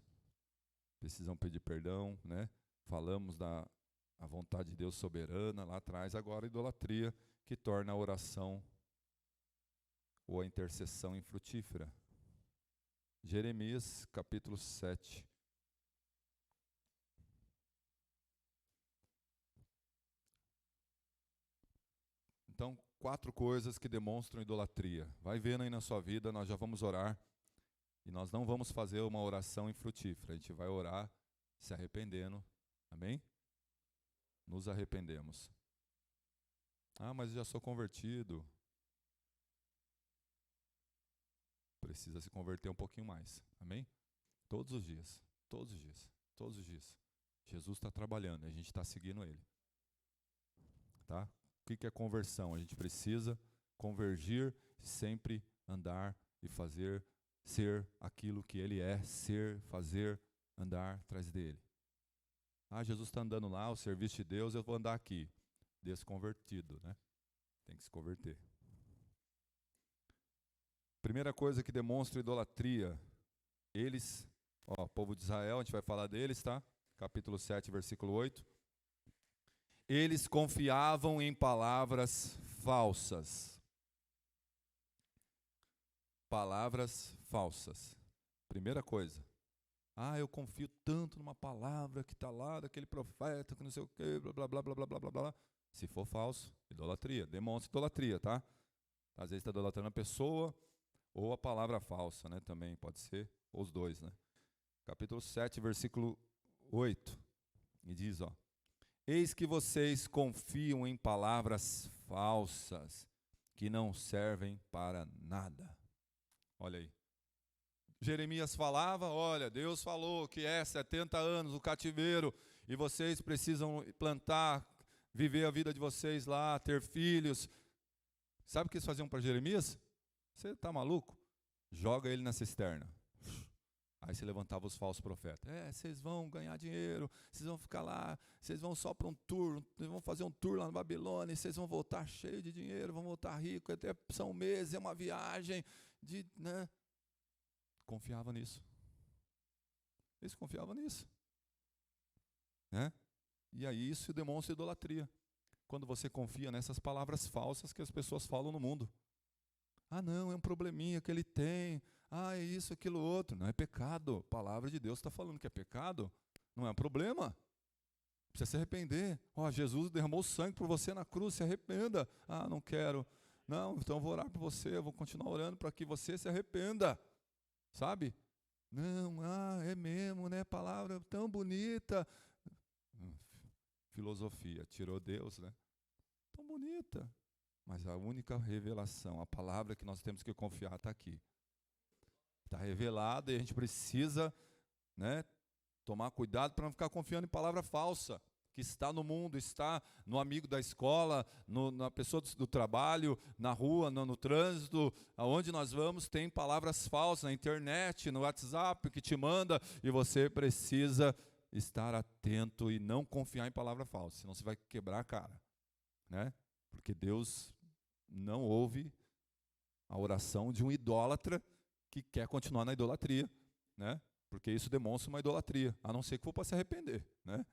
precisam pedir perdão, né? Falamos da vontade de Deus soberana lá atrás, agora a idolatria, que torna a oração ou a intercessão infrutífera. Jeremias capítulo 7. Então, 4 coisas que demonstram idolatria. Vai vendo aí na sua vida, nós já vamos orar. E nós não vamos fazer uma oração infrutífera. A gente vai orar se arrependendo. Amém? Nos arrependemos. Ah, mas eu já sou convertido. Precisa se converter um pouquinho mais. Amém? Todos os dias. Todos os dias. Todos os dias. Jesus está trabalhando e a gente está seguindo Ele. Tá? O que é conversão? A gente precisa convergir, sempre andar e fazer, ser aquilo que Ele é, ser, fazer, andar atrás dEle. Ah, Jesus está andando lá, o serviço de Deus, eu vou andar aqui. Desconvertido, né? Tem que se converter. Primeira coisa que demonstra idolatria, eles, povo de Israel, a gente vai falar deles, tá? Capítulo 7, versículo 8. Eles confiavam em palavras falsas. Palavras falsas. Primeira coisa. Ah, eu confio tanto numa palavra que está lá, daquele profeta, que não sei o quê, blá, blá, blá, blá, blá, blá, blá, blá. Se for falso, idolatria. Demonstra idolatria, tá? Às vezes está idolatrando a pessoa ou a palavra falsa, né? Também pode ser, ou os dois, né? Capítulo 7, versículo 8. E diz, eis que vocês confiam em palavras falsas que não servem para nada. Olha aí. Jeremias falava, olha, Deus falou que 70 anos o cativeiro e vocês precisam plantar, viver a vida de vocês lá, ter filhos. Sabe o que eles faziam para Jeremias? Você está maluco? Joga ele na cisterna. Aí se levantava os falsos profetas. Vocês vão ganhar dinheiro, vocês vão ficar lá, vocês vão só para um tour, vocês vão fazer um tour lá na Babilônia, e vocês vão voltar cheio de dinheiro, vão voltar rico, até são meses, é uma viagem, né? Confiava nisso. Eles confiavam nisso. Né? E aí isso demonstra idolatria. Quando você confia nessas palavras falsas que as pessoas falam no mundo. Ah, não, é um probleminha que ele tem. Ah, é isso, aquilo, outro. Não é pecado. A palavra de Deus está falando que é pecado. Não é um problema. Precisa se arrepender. Ó, Jesus derramou sangue por você na cruz, se arrependa. Ah, não quero. Não, então eu vou orar por você, eu vou continuar orando para que você se arrependa. Sabe? Não, é mesmo, né? Palavra tão bonita. Filosofia, tirou Deus, né? Tão bonita. Mas a única revelação, a palavra que nós temos que confiar está aqui. Está revelada e a gente precisa, né, tomar cuidado para não ficar confiando em palavra falsa, que está no mundo, está no amigo da escola, na pessoa do trabalho, na rua, no trânsito, aonde nós vamos, tem palavras falsas, na internet, no WhatsApp, que te manda, e você precisa estar atento e não confiar em palavra falsa, senão você vai quebrar a cara, né? Porque Deus não ouve a oração de um idólatra que quer continuar na idolatria, né? Porque isso demonstra uma idolatria, a não ser que for para se arrepender, né?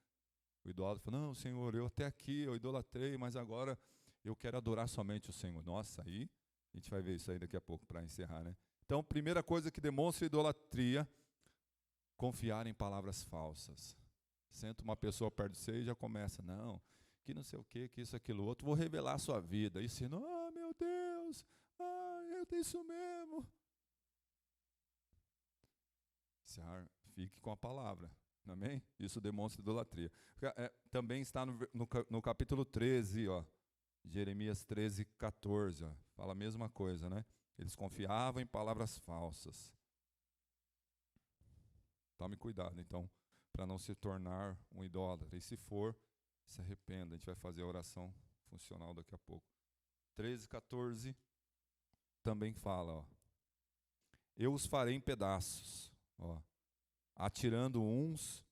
O idólatra fala, não, Senhor, eu até aqui, eu idolatrei, mas agora eu quero adorar somente o Senhor. Nossa, aí a gente vai ver isso aí daqui a pouco para encerrar, né? Então, primeira coisa que demonstra idolatria, confiar em palavras falsas. Senta uma pessoa perto de você e já começa, não, que não sei o que isso, aquilo, outro, vou revelar a sua vida. E se não, meu Deus, eu tenho isso mesmo. Fique com a palavra, amém? Isso demonstra idolatria. Também está no capítulo 13, ó, Jeremias 13, 14, ó, fala a mesma coisa, né? Eles confiavam em palavras falsas. Tome cuidado, então, para não se tornar um idólatra. E se for, se arrependa. A gente vai fazer a oração funcional daqui a pouco. 13, 14 também fala, ó, eu os farei em pedaços, ó, atirando uns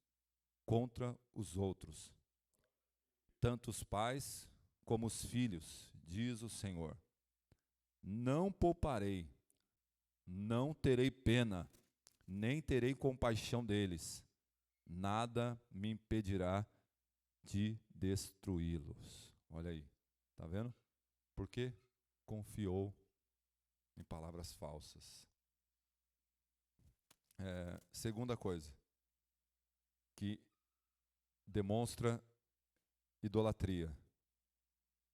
contra os outros, tanto os pais como os filhos, diz o Senhor. Não pouparei, não terei pena, nem terei compaixão deles. Nada me impedirá de destruí-los. Olha aí, tá vendo? Porque confiou em palavras falsas. Segunda coisa que demonstra idolatria.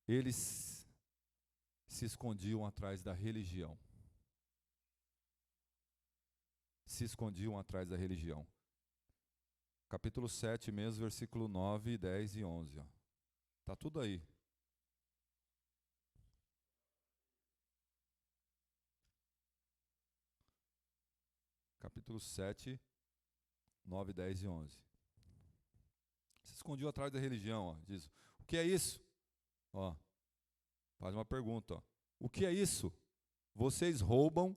Eles se escondiam atrás da religião. Se escondiam atrás da religião. Capítulo 7 mesmo, versículo 9, 10 e 11. Está tudo aí. Capítulo 7, 9, 10 e 11. Se escondiam atrás da religião, ó, diz, o que é isso? Ó, faz uma pergunta. Ó. O que é isso? Vocês roubam,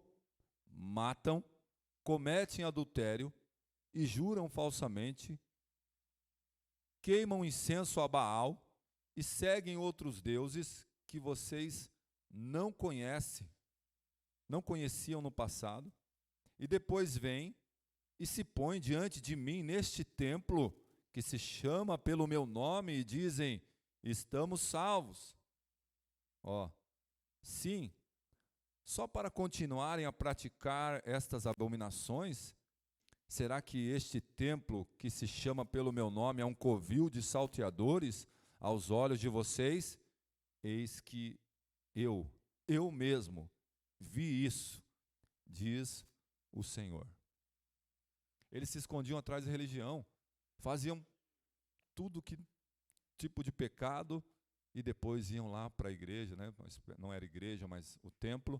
matam, cometem adultério e juram falsamente, queimam incenso a Baal e seguem outros deuses que vocês não conhecem, não conheciam no passado, e depois vêm e se põem diante de mim neste templo que se chama pelo meu nome e dizem, estamos salvos. Ó, sim, só para continuarem a praticar estas abominações, será que este templo que se chama pelo meu nome é um covil de salteadores aos olhos de vocês? Eis que eu mesmo vi isso, diz o Senhor. Eles se escondiam atrás da religião, faziam tudo que tipo de pecado e depois iam lá para a igreja, né? Não era igreja, mas o templo,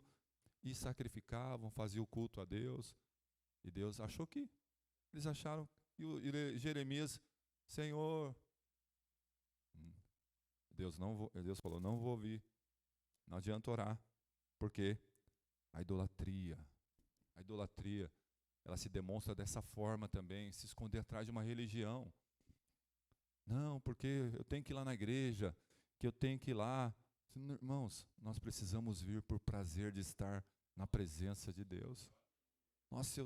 e sacrificavam, faziam o culto a Deus. E Deus achou que eles acharam, e Jeremias, Senhor, Deus falou, não vou ouvir, não adianta orar, porque a idolatria, ela se demonstra dessa forma também, se esconder atrás de uma religião. Não, porque eu tenho que ir lá na igreja, que eu tenho que ir lá. Irmãos, nós precisamos vir por prazer de estar na presença de Deus. Nossa,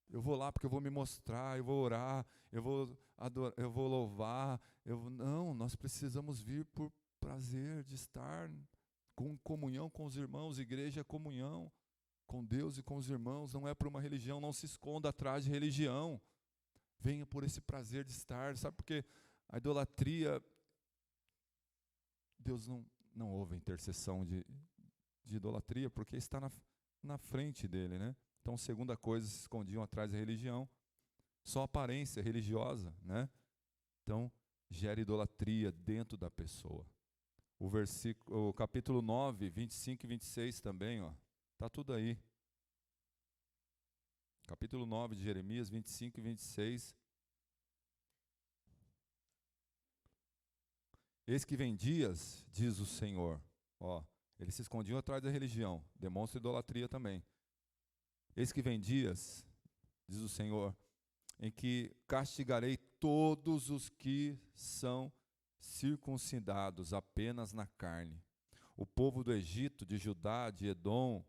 eu vou lá porque eu vou me mostrar, eu vou orar, eu vou adorar, eu vou louvar. Não, nós precisamos vir por prazer de estar com comunhão com os irmãos. Igreja é comunhão com Deus e com os irmãos, não é por uma religião. Não se esconda atrás de religião. Venha por esse prazer de estar. Sabe por quê? A idolatria, Deus não ouve a intercessão de idolatria, porque está na frente dele, né? Então, segunda coisa, se escondiam atrás da religião. Só aparência religiosa, né? Então, gera idolatria dentro da pessoa. O capítulo 9, 25 e 26 também, ó. Tá tudo aí. Capítulo 9 de Jeremias, 25 e 26. Eis que vem dias, diz o Senhor. Ó, eles se escondiam atrás da religião. Demonstra idolatria também. Eis que vem dias, diz o Senhor, em que castigarei todos os que são circuncidados apenas na carne. O povo do Egito, de Judá, de Edom,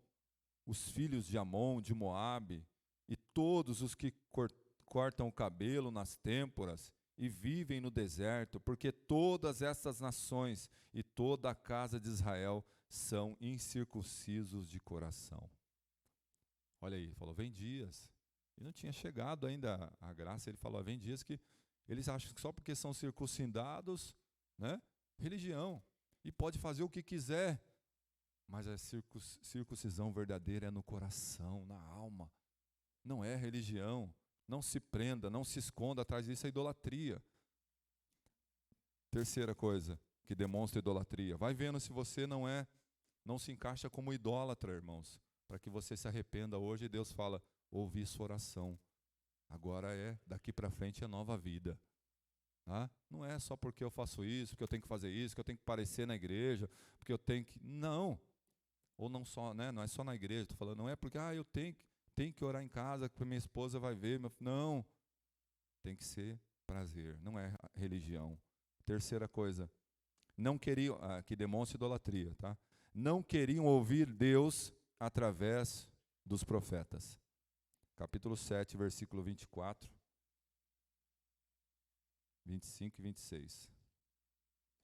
os filhos de Amon, de Moabe, e todos os que cortam o cabelo nas têmporas e vivem no deserto, porque todas essas nações e toda a casa de Israel são incircuncisos de coração. Olha aí, falou, vem dias. E não tinha chegado ainda a graça, ele falou, vem dias que eles acham que só porque são circuncidados, né, religião, e pode fazer o que quiser, mas a circuncisão verdadeira é no coração, na alma, não é religião. Não se prenda, não se esconda atrás disso, é idolatria. Terceira coisa que demonstra idolatria, vai vendo se você não se encaixa como idólatra, irmãos, para que você se arrependa hoje. E Deus fala, ouvi sua oração, agora daqui para frente é nova vida. Tá? Não é só porque eu faço isso, porque eu tenho que fazer isso, que eu tenho que parecer na igreja, porque eu tenho que, não, ou não só, né? Não é só na igreja, estou falando, não é porque eu tenho que orar em casa, que minha esposa vai ver, não, tem que ser prazer, não é religião. Terceira coisa, não queriam, que demonstra idolatria, tá? Não queriam ouvir Deus através dos profetas. Capítulo 7, versículo 24, 25 e 26.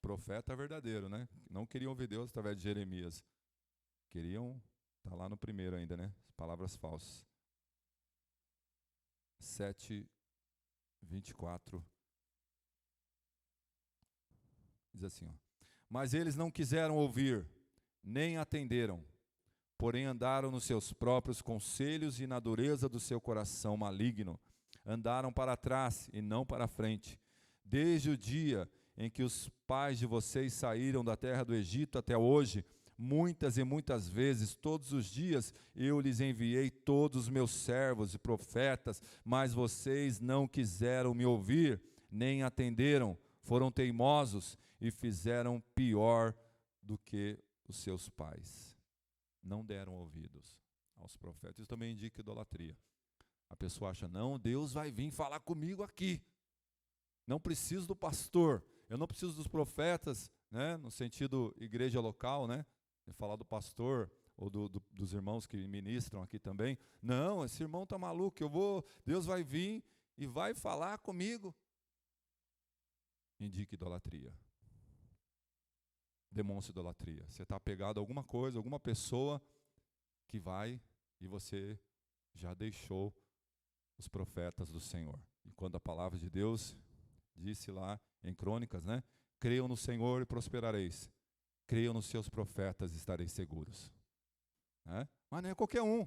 Profeta verdadeiro, né? Não queriam ouvir Deus através de Jeremias. Queriam, tá lá no primeiro ainda, né? Palavras falsas. 7, 24. Diz assim, ó. Mas eles não quiseram ouvir, nem atenderam, porém andaram nos seus próprios conselhos e na dureza do seu coração maligno. Andaram para trás e não para frente. Desde o dia em que os pais de vocês saíram da terra do Egito até hoje, muitas e muitas vezes, todos os dias, eu lhes enviei todos os meus servos e profetas, mas vocês não quiseram me ouvir, nem atenderam, foram teimosos e fizeram pior do que os seus pais. Não deram ouvidos aos profetas. Isso também indica idolatria. A pessoa acha, não, Deus vai vir falar comigo aqui. Não preciso do pastor, eu não preciso dos profetas, né, no sentido igreja local, né? Falar do pastor ou dos irmãos que ministram aqui também. Não, esse irmão está maluco, Deus vai vir e vai falar comigo. Indica idolatria. Demonstra idolatria. Você está apegado a alguma coisa, alguma pessoa que vai e você já deixou os profetas do Senhor. E quando a palavra de Deus disse lá em Crônicas, né? Creiam no Senhor e prosperareis. Creiam nos seus profetas e estareis seguros. Mas não é qualquer um.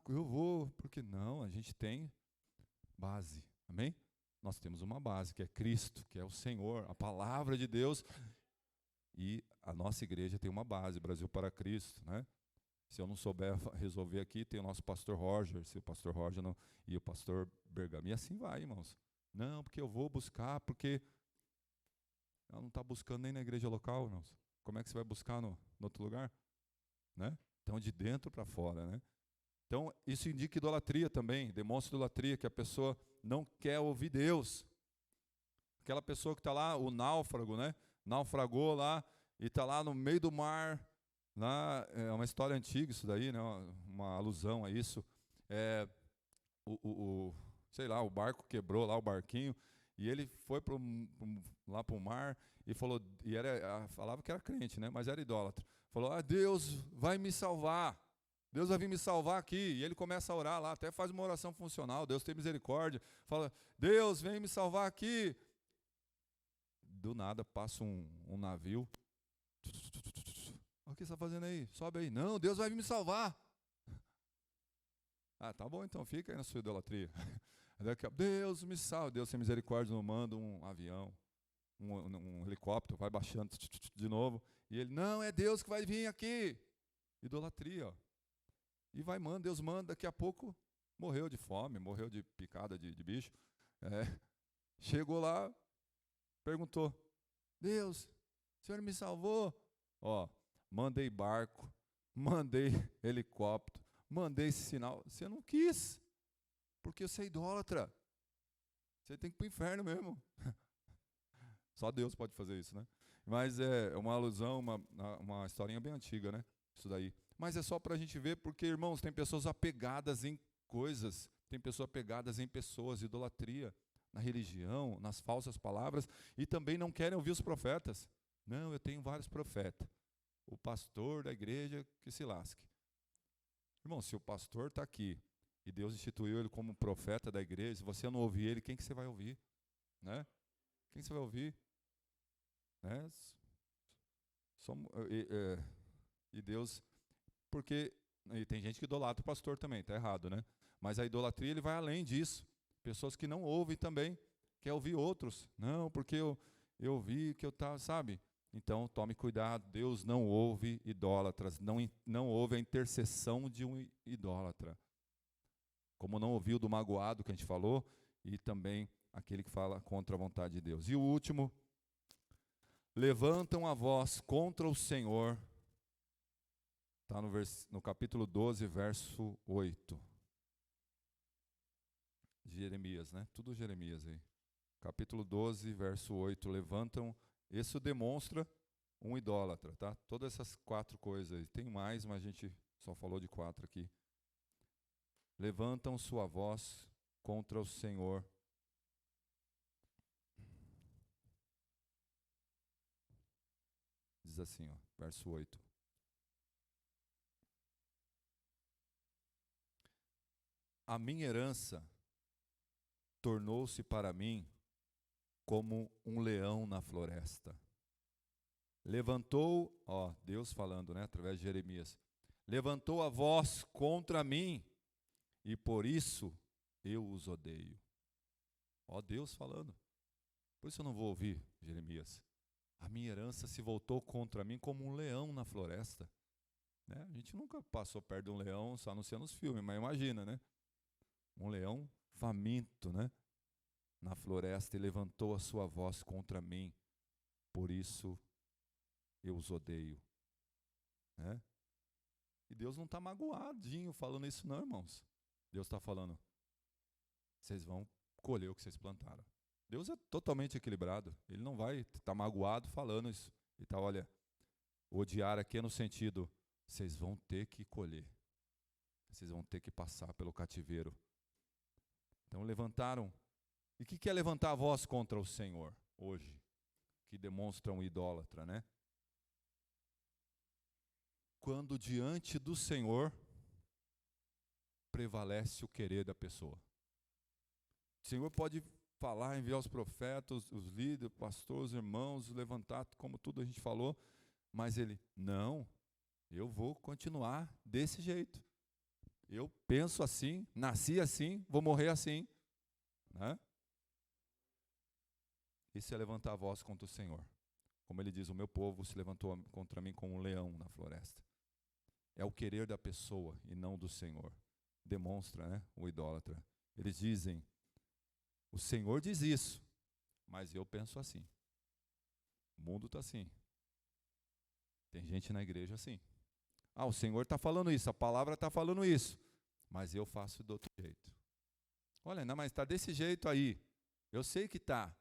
Eu vou, porque não, a gente tem base, amém? Nós temos uma base, que é Cristo, que é o Senhor, a palavra de Deus, e a nossa igreja tem uma base, Brasil para Cristo, né? Se eu não souber resolver aqui, tem o nosso pastor Roger, se o pastor Roger não, e o pastor Bergamo, e assim vai, irmãos. Não, porque eu vou buscar, porque ela não está buscando nem na igreja local, irmãos. Como é que você vai buscar no outro lugar? Né? Então, de dentro para fora, né? Então, isso indica idolatria também, demonstra idolatria, que a pessoa não quer ouvir Deus. Aquela pessoa que está lá, o náufrago, né? Naufragou lá e está lá no meio do mar. Lá, é uma história antiga isso daí, né? Uma alusão a isso. Sei lá, o barco quebrou lá, o barquinho, E ele foi lá para o mar e falou, falava que era crente, né? Mas era idólatra. Falou, Deus vai me salvar. Deus vai vir me salvar aqui. E ele começa a orar lá, até faz uma oração funcional. Deus tem misericórdia. Fala, Deus vem me salvar aqui. Do nada passa um navio. O que você está fazendo aí? Sobe aí. Não, Deus vai vir me salvar. Tá bom então, fica aí na sua idolatria. Deus me salva. Deus tem misericórdia, não manda um avião, um helicóptero, vai baixando de novo. E ele, não, é Deus que vai vir aqui. Idolatria, ó. E Deus manda, daqui a pouco morreu de fome, morreu de picada de bicho. Chegou lá, perguntou, Deus, o Senhor me salvou? Mandei barco, mandei helicóptero, mandei esse sinal. Você não quis, porque você é idólatra. Você tem que ir para o inferno mesmo. Só Deus pode fazer isso, né? Mas é uma alusão, uma historinha bem antiga, né? Isso daí. Mas é só para a gente ver, porque, irmãos, tem pessoas apegadas em coisas, tem pessoas apegadas em pessoas, idolatria, na religião, nas falsas palavras, e também não querem ouvir os profetas. Não, eu tenho vários profetas. O pastor da igreja que se lasque. Irmão, se o pastor está aqui, e Deus instituiu ele como profeta da igreja, se você não ouvir ele, quem que você vai ouvir? Né? Quem você vai ouvir? Né? E Deus, porque e tem gente que idolatra o pastor também, está errado, né? Mas a idolatria ele vai além disso. Pessoas que não ouvem também, quer ouvir outros. Não, porque eu ouvi que eu estava, sabe? Então tome cuidado, Deus não ouve idólatras, não ouve a intercessão de um idólatra. Como não ouviu do magoado que a gente falou, e também aquele que fala contra a vontade de Deus. E o último, levantam a voz contra o Senhor. Está no capítulo 12, verso 8. Jeremias, né? Tudo Jeremias aí. Capítulo 12, verso 8. Levantam, isso demonstra um idólatra, tá? Todas essas 4 coisas aí. Tem mais, mas a gente só falou de 4 aqui. Levantam sua voz contra o Senhor. Diz assim, verso 8. A minha herança tornou-se para mim como um leão na floresta. Levantou, Deus falando, né, através de Jeremias, levantou a voz contra mim, e por isso eu os odeio. Deus falando. Por isso eu não vou ouvir Jeremias. A minha herança se voltou contra mim como um leão na floresta. Né? A gente nunca passou perto de um leão, só não sei nos filmes, mas imagina, né? Um leão faminto, né? Na floresta, e levantou a sua voz contra mim. Por isso eu os odeio. Né? E Deus não está magoadinho falando isso não, irmãos. Deus está falando, vocês vão colher o que vocês plantaram. Deus é totalmente equilibrado. Ele não vai estar magoado falando isso. Ele está, olha, odiar aqui é no sentido, vocês vão ter que colher. Vocês vão ter que passar pelo cativeiro. Então levantaram. E o que é levantar a voz contra o Senhor hoje? Que demonstra um idólatra, né? Quando diante do Senhor prevalece o querer da pessoa. O Senhor pode falar, enviar os profetas, os líderes, pastores, irmãos, levantar, como tudo a gente falou, mas ele, não, eu vou continuar desse jeito. Eu penso assim, nasci assim, vou morrer assim. Né? Isso é levantar a voz contra o Senhor. Como ele diz, o meu povo se levantou contra mim como um leão na floresta. É o querer da pessoa e não do Senhor. Demonstra, né, o idólatra. Eles dizem, o Senhor diz isso, mas eu penso assim. O mundo está assim. Tem gente na igreja assim. O Senhor está falando isso, a palavra está falando isso, mas eu faço do outro jeito. Olha, não, mas está desse jeito aí. Eu sei que está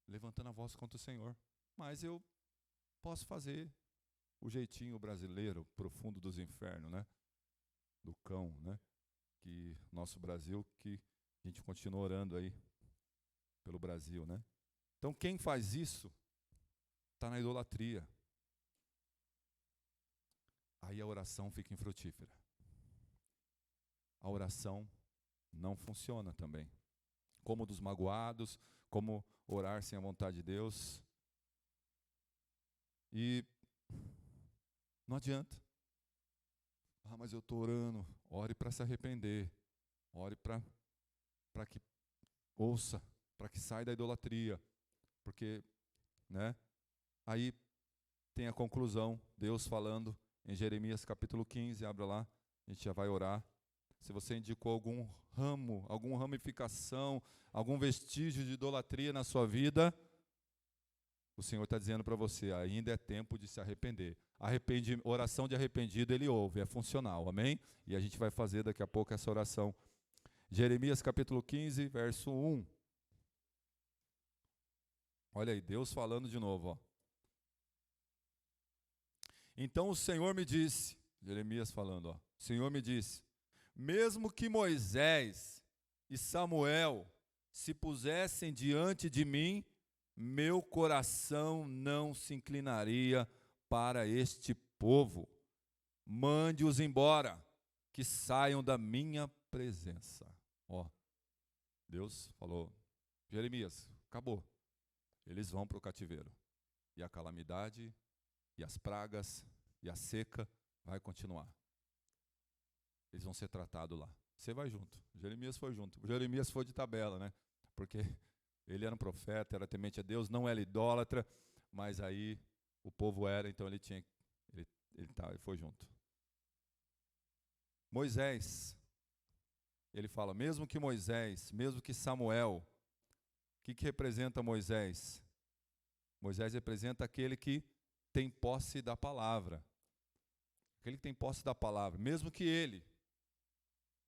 levantando a voz contra o Senhor, mas eu posso fazer o jeitinho brasileiro, profundo dos infernos, né? Do cão, né? Que nosso Brasil, que a gente continua orando aí. pelo Brasil, né? Então quem faz isso está na idolatria. Aí a oração fica infrutífera. A oração não funciona também. Como dos magoados, como orar sem a vontade de Deus. E não adianta. Ah, mas eu estou orando. Ore para se arrepender. Ore para que ouça, para que saia da idolatria. Porque, né? Aí tem a conclusão, Deus falando em Jeremias capítulo 15, abra lá, a gente já vai orar. Se você indicou algum ramo, alguma ramificação, algum vestígio de idolatria na sua vida, o Senhor está dizendo para você, ainda é tempo de se arrepender. Oração de arrependido Ele ouve, é funcional, amém? E a gente vai fazer daqui a pouco essa oração. Jeremias capítulo 15, verso 1. Olha aí, Deus falando de novo, ó. Então o Senhor me disse, Jeremias falando, ó, o Senhor me disse, mesmo que Moisés e Samuel se pusessem diante de mim, meu coração não se inclinaria para este povo. Mande-os embora, que saiam da minha presença. Ó, Deus falou, Jeremias, acabou. Eles vão para o cativeiro. E a calamidade, e as pragas, e a seca vai continuar. Eles vão ser tratados lá. Você vai junto. Jeremias foi junto. Jeremias foi de tabela, né? Porque ele era um profeta, era temente a Deus, não era idólatra, mas aí o povo era, então ele foi junto. Moisés, ele fala, mesmo que Moisés, mesmo que Samuel, o que representa Moisés? Moisés representa aquele que tem posse da palavra. Aquele que tem posse da palavra, mesmo que ele.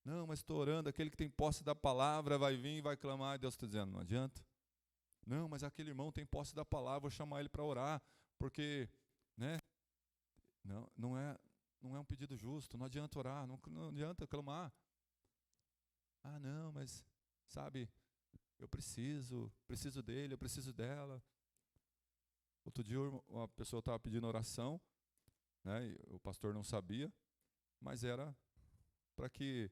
Não, mas estou orando, aquele que tem posse da palavra vai vir e vai clamar, e Deus está dizendo, não adianta. Não, mas aquele irmão tem posse da palavra, vou chamar ele para orar, porque, né? Não é um pedido justo, não adianta orar, não adianta clamar. Ah, não, mas, sabe, eu preciso dele, eu preciso dela. Outro dia uma pessoa estava pedindo oração, né, e o pastor não sabia, mas era para que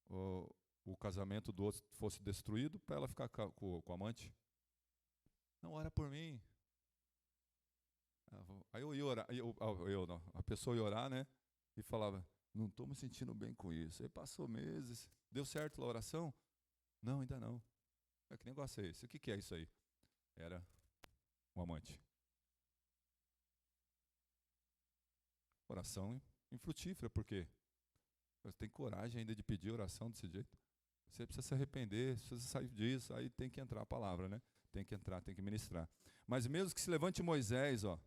o casamento do outro fosse destruído, para ela ficar com o amante. Não, ora por mim. Aí eu ia orar, a pessoa ia orar, né, e falava, não estou me sentindo bem com isso. Aí passou meses, deu certo a oração? Não, ainda não. Que negócio é esse? O que é isso aí? Era um amante. Oração infrutífera, por quê? Você tem coragem ainda de pedir oração desse jeito? Você precisa se arrepender, precisa sair disso, aí tem que entrar a palavra, né? Tem que entrar, tem que ministrar. Mas mesmo que se levante Moisés, ó,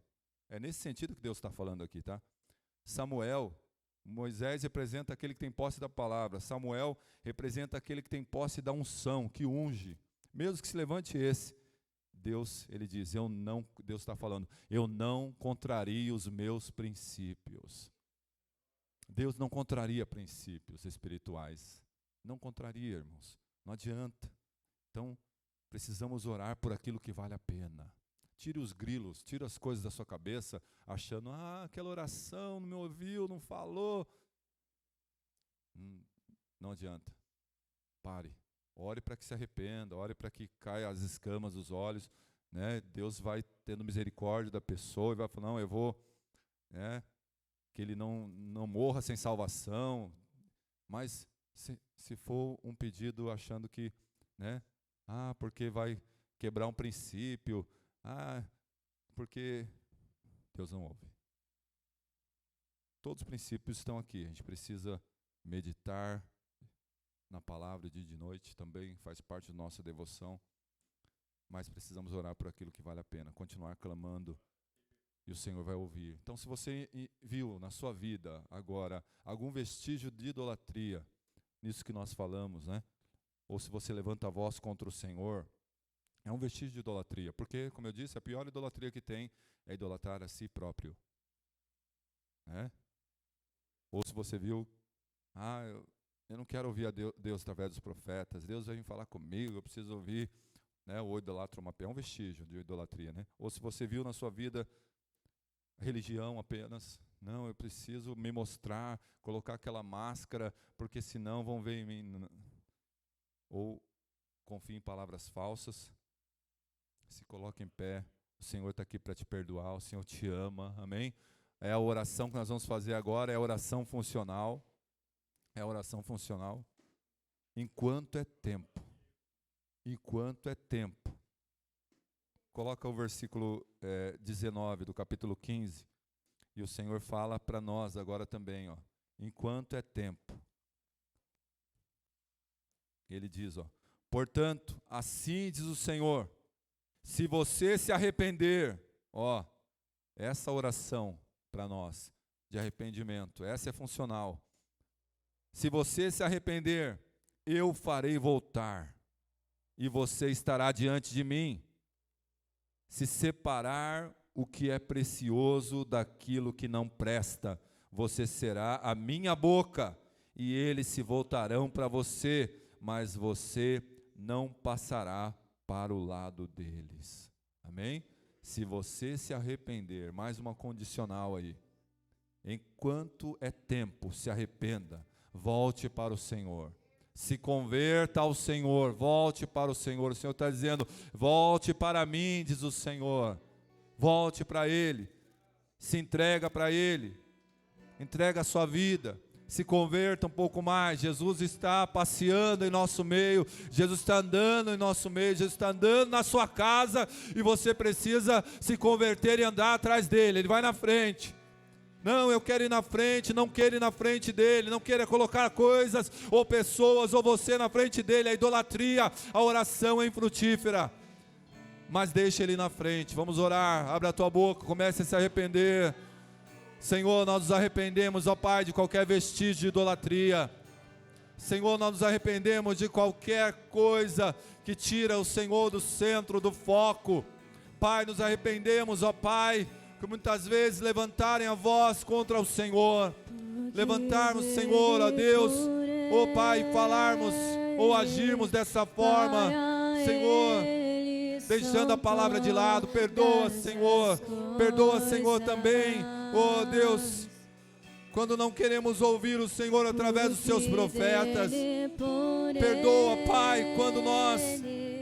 é nesse sentido que Deus está falando aqui, tá? Moisés representa aquele que tem posse da palavra. Samuel representa aquele que tem posse da unção, que unge. Mesmo que se levante esse, Deus, ele diz, Deus está falando, eu não contrario os meus princípios. Deus não contraria princípios espirituais. Não contraria, irmãos. Não adianta. Então, precisamos orar por aquilo que vale a pena. Tire os grilos, tire as coisas da sua cabeça, achando, aquela oração não me ouviu, não falou. Não adianta. Pare. Ore para que se arrependa, ore para que caia as escamas dos olhos, né? Deus vai tendo misericórdia da pessoa e vai falar, não, eu vou, né? Que ele não morra sem salvação. Mas se for um pedido achando que, né? Porque vai quebrar um princípio, porque Deus não ouve. Todos os princípios estão aqui, a gente precisa meditar na palavra dia e de noite, também faz parte da nossa devoção, mas precisamos orar por aquilo que vale a pena, continuar clamando e o Senhor vai ouvir. Então, se você viu na sua vida agora algum vestígio de idolatria, nisso que nós falamos, né? Ou se você levanta a voz contra o Senhor, é um vestígio de idolatria, porque, como eu disse, a pior idolatria que tem é idolatrar a si próprio. Né? Ou se você viu, eu não quero ouvir a Deus através dos profetas, Deus vai vir falar comigo, eu preciso ouvir, né? Ou idolatra uma pedra, é um vestígio de idolatria, né? Ou se você viu na sua vida religião apenas, não, eu preciso me mostrar, colocar aquela máscara, porque senão vão ver em mim. Ou confie em palavras falsas, se coloque em pé, o Senhor está aqui para te perdoar, o Senhor te ama, amém? É a oração que nós vamos fazer agora, é a oração funcional, é a oração funcional, enquanto é tempo, coloca o versículo 19 do capítulo 15, e o Senhor fala para nós agora também, ó, enquanto é tempo. Ele diz, ó, portanto, assim diz o Senhor, se você se arrepender, ó, essa oração para nós, de arrependimento, essa é funcional. Se você se arrepender, eu farei voltar, e você estará diante de mim, se separar o que é precioso daquilo que não presta, você será a minha boca, e eles se voltarão para você, mas você não passará para o lado deles. Amém? Se você se arrepender, mais uma condicional aí. Enquanto é tempo, se arrependa, volte para o Senhor. Se converta ao Senhor, volte para o Senhor. O Senhor está dizendo, volte para mim, diz o Senhor. Volte para Ele, se entrega para Ele, entrega a sua vida, se converta um pouco mais. Jesus está passeando em nosso meio, Jesus está andando em nosso meio, Jesus está andando na sua casa, e você precisa se converter e andar atrás dele. Ele vai na frente. Não, eu quero ir na frente, não quero ir na frente dele, não queira colocar coisas ou pessoas ou você na frente dele. A idolatria, a oração é infrutífera, mas deixa ele na frente. Vamos orar, abre a tua boca, comece a se arrepender. Senhor, nós nos arrependemos, ó Pai, de qualquer vestígio de idolatria. Senhor, nós nos arrependemos de qualquer coisa que tira o Senhor do centro, do foco. Pai, nos arrependemos, ó Pai, que muitas vezes levantarem a voz contra o Senhor, levantarmos, Senhor, ó Deus, ó Pai, falarmos ou agirmos dessa forma, Senhor, deixando a palavra de lado. Perdoa, Senhor, também, ó Deus, quando não queremos ouvir o Senhor através dos seus profetas. Perdoa, Pai, quando nós,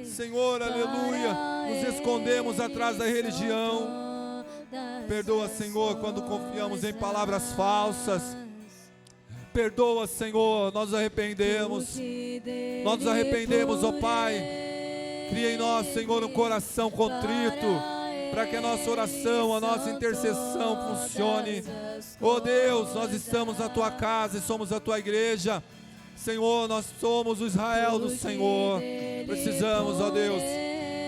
Senhor, aleluia, nos escondemos atrás da religião. Perdoa, Senhor, quando confiamos em palavras falsas. Perdoa, Senhor, nós nos arrependemos, ó Pai. Cria em nós, Senhor, um coração contrito, para que a nossa oração, a nossa intercessão funcione. Oh Deus, nós estamos na Tua casa e somos a Tua igreja. Senhor, nós somos o Israel do Senhor. Precisamos, ó Deus,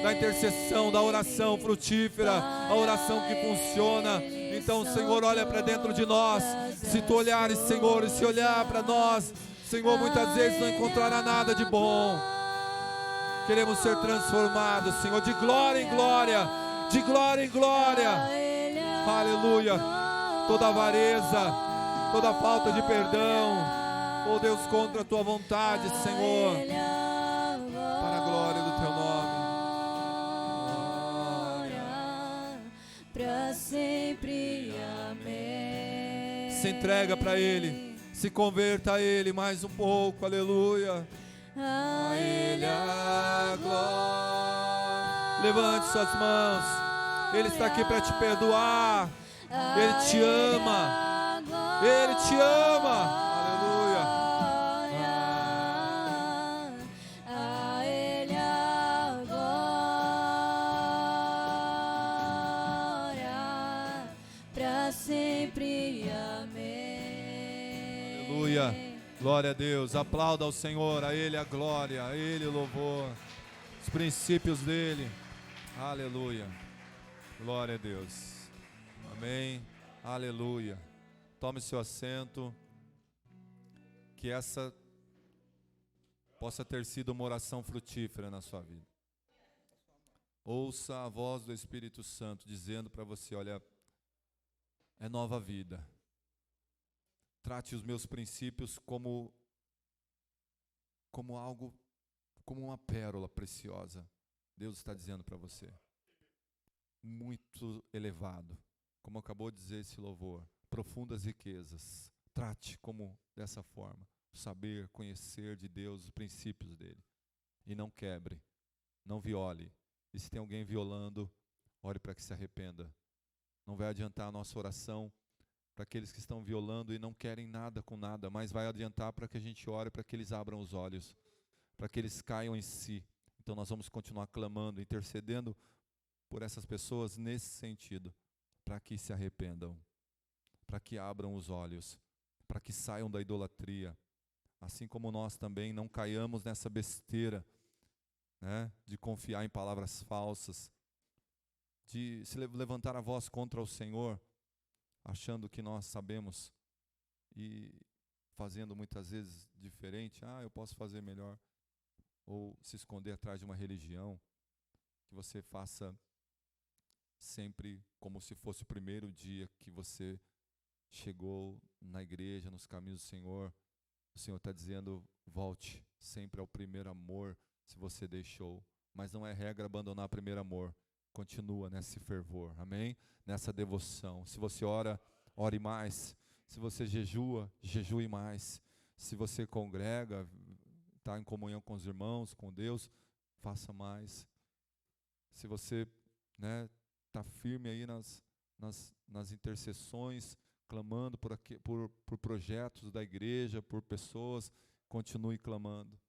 da intercessão, da oração frutífera, a oração que funciona. Então, Senhor, olha para dentro de nós. Se Tu olhares, Senhor, e se olhar para nós, Senhor, muitas vezes não encontrará nada de bom. Queremos ser transformados, Senhor, de glória em glória, de glória em glória. Aleluia. Toda avareza, toda falta de perdão, oh Deus, contra a Tua vontade, Senhor, para a glória do Teu nome. Para sempre, amém. Se entrega para Ele, se converta a Ele mais um pouco, aleluia. A Ele a glória. Levante suas mãos, Ele está aqui para te perdoar. Ele te ama, Ele te ama, aleluia. A Ele a glória, para sempre, amém. Aleluia, glória a Deus, aplauda ao Senhor, a Ele a glória, a Ele o louvor, os princípios dEle, aleluia, glória a Deus. Amém, aleluia. Tome seu assento. Que essa possa ter sido uma oração frutífera na sua vida. Ouça a voz do Espírito Santo dizendo para você, olha, é nova vida. Trate os meus princípios como algo, como uma pérola preciosa. Deus está dizendo para você. Muito elevado. Como acabou de dizer esse louvor. Profundas riquezas. Trate como dessa forma. Saber, conhecer de Deus os princípios dele. E não quebre. Não viole. E se tem alguém violando, ore para que se arrependa. Não vai adiantar a nossa oração para aqueles que estão violando e não querem nada com nada, mas vai adiantar para que a gente ore, para que eles abram os olhos, para que eles caiam em si. Então nós vamos continuar clamando, intercedendo por essas pessoas nesse sentido, para que se arrependam, para que abram os olhos, para que saiam da idolatria, assim como nós também não caiamos nessa besteira, né, de confiar em palavras falsas, de se levantar a voz contra o Senhor, achando que nós sabemos e fazendo muitas vezes diferente. Eu posso fazer melhor. Ou se esconder atrás de uma religião. Que você faça sempre como se fosse o primeiro dia que você chegou na igreja, nos caminhos do Senhor. O Senhor está dizendo, volte sempre ao primeiro amor, se você deixou. Mas não é regra abandonar o primeiro amor. Continua nesse fervor, amém? Nessa devoção. Se você ora, ore mais. Se você jejua, jejue mais. Se você congrega, está em comunhão com os irmãos, com Deus, faça mais. Se você está firme aí nas intercessões, clamando por projetos da igreja, por pessoas, continue clamando.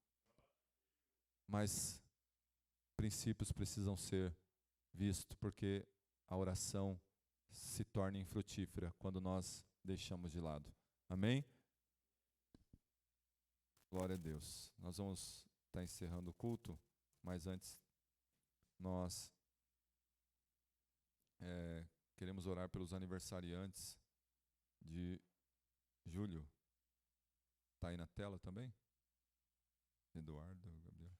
Mas princípios precisam ser visto, porque a oração se torna infrutífera quando nós deixamos de lado. Amém? Glória a Deus. Nós vamos estar encerrando o culto, mas antes nós queremos orar pelos aniversariantes de julho. Está aí na tela também? Eduardo, Gabriel.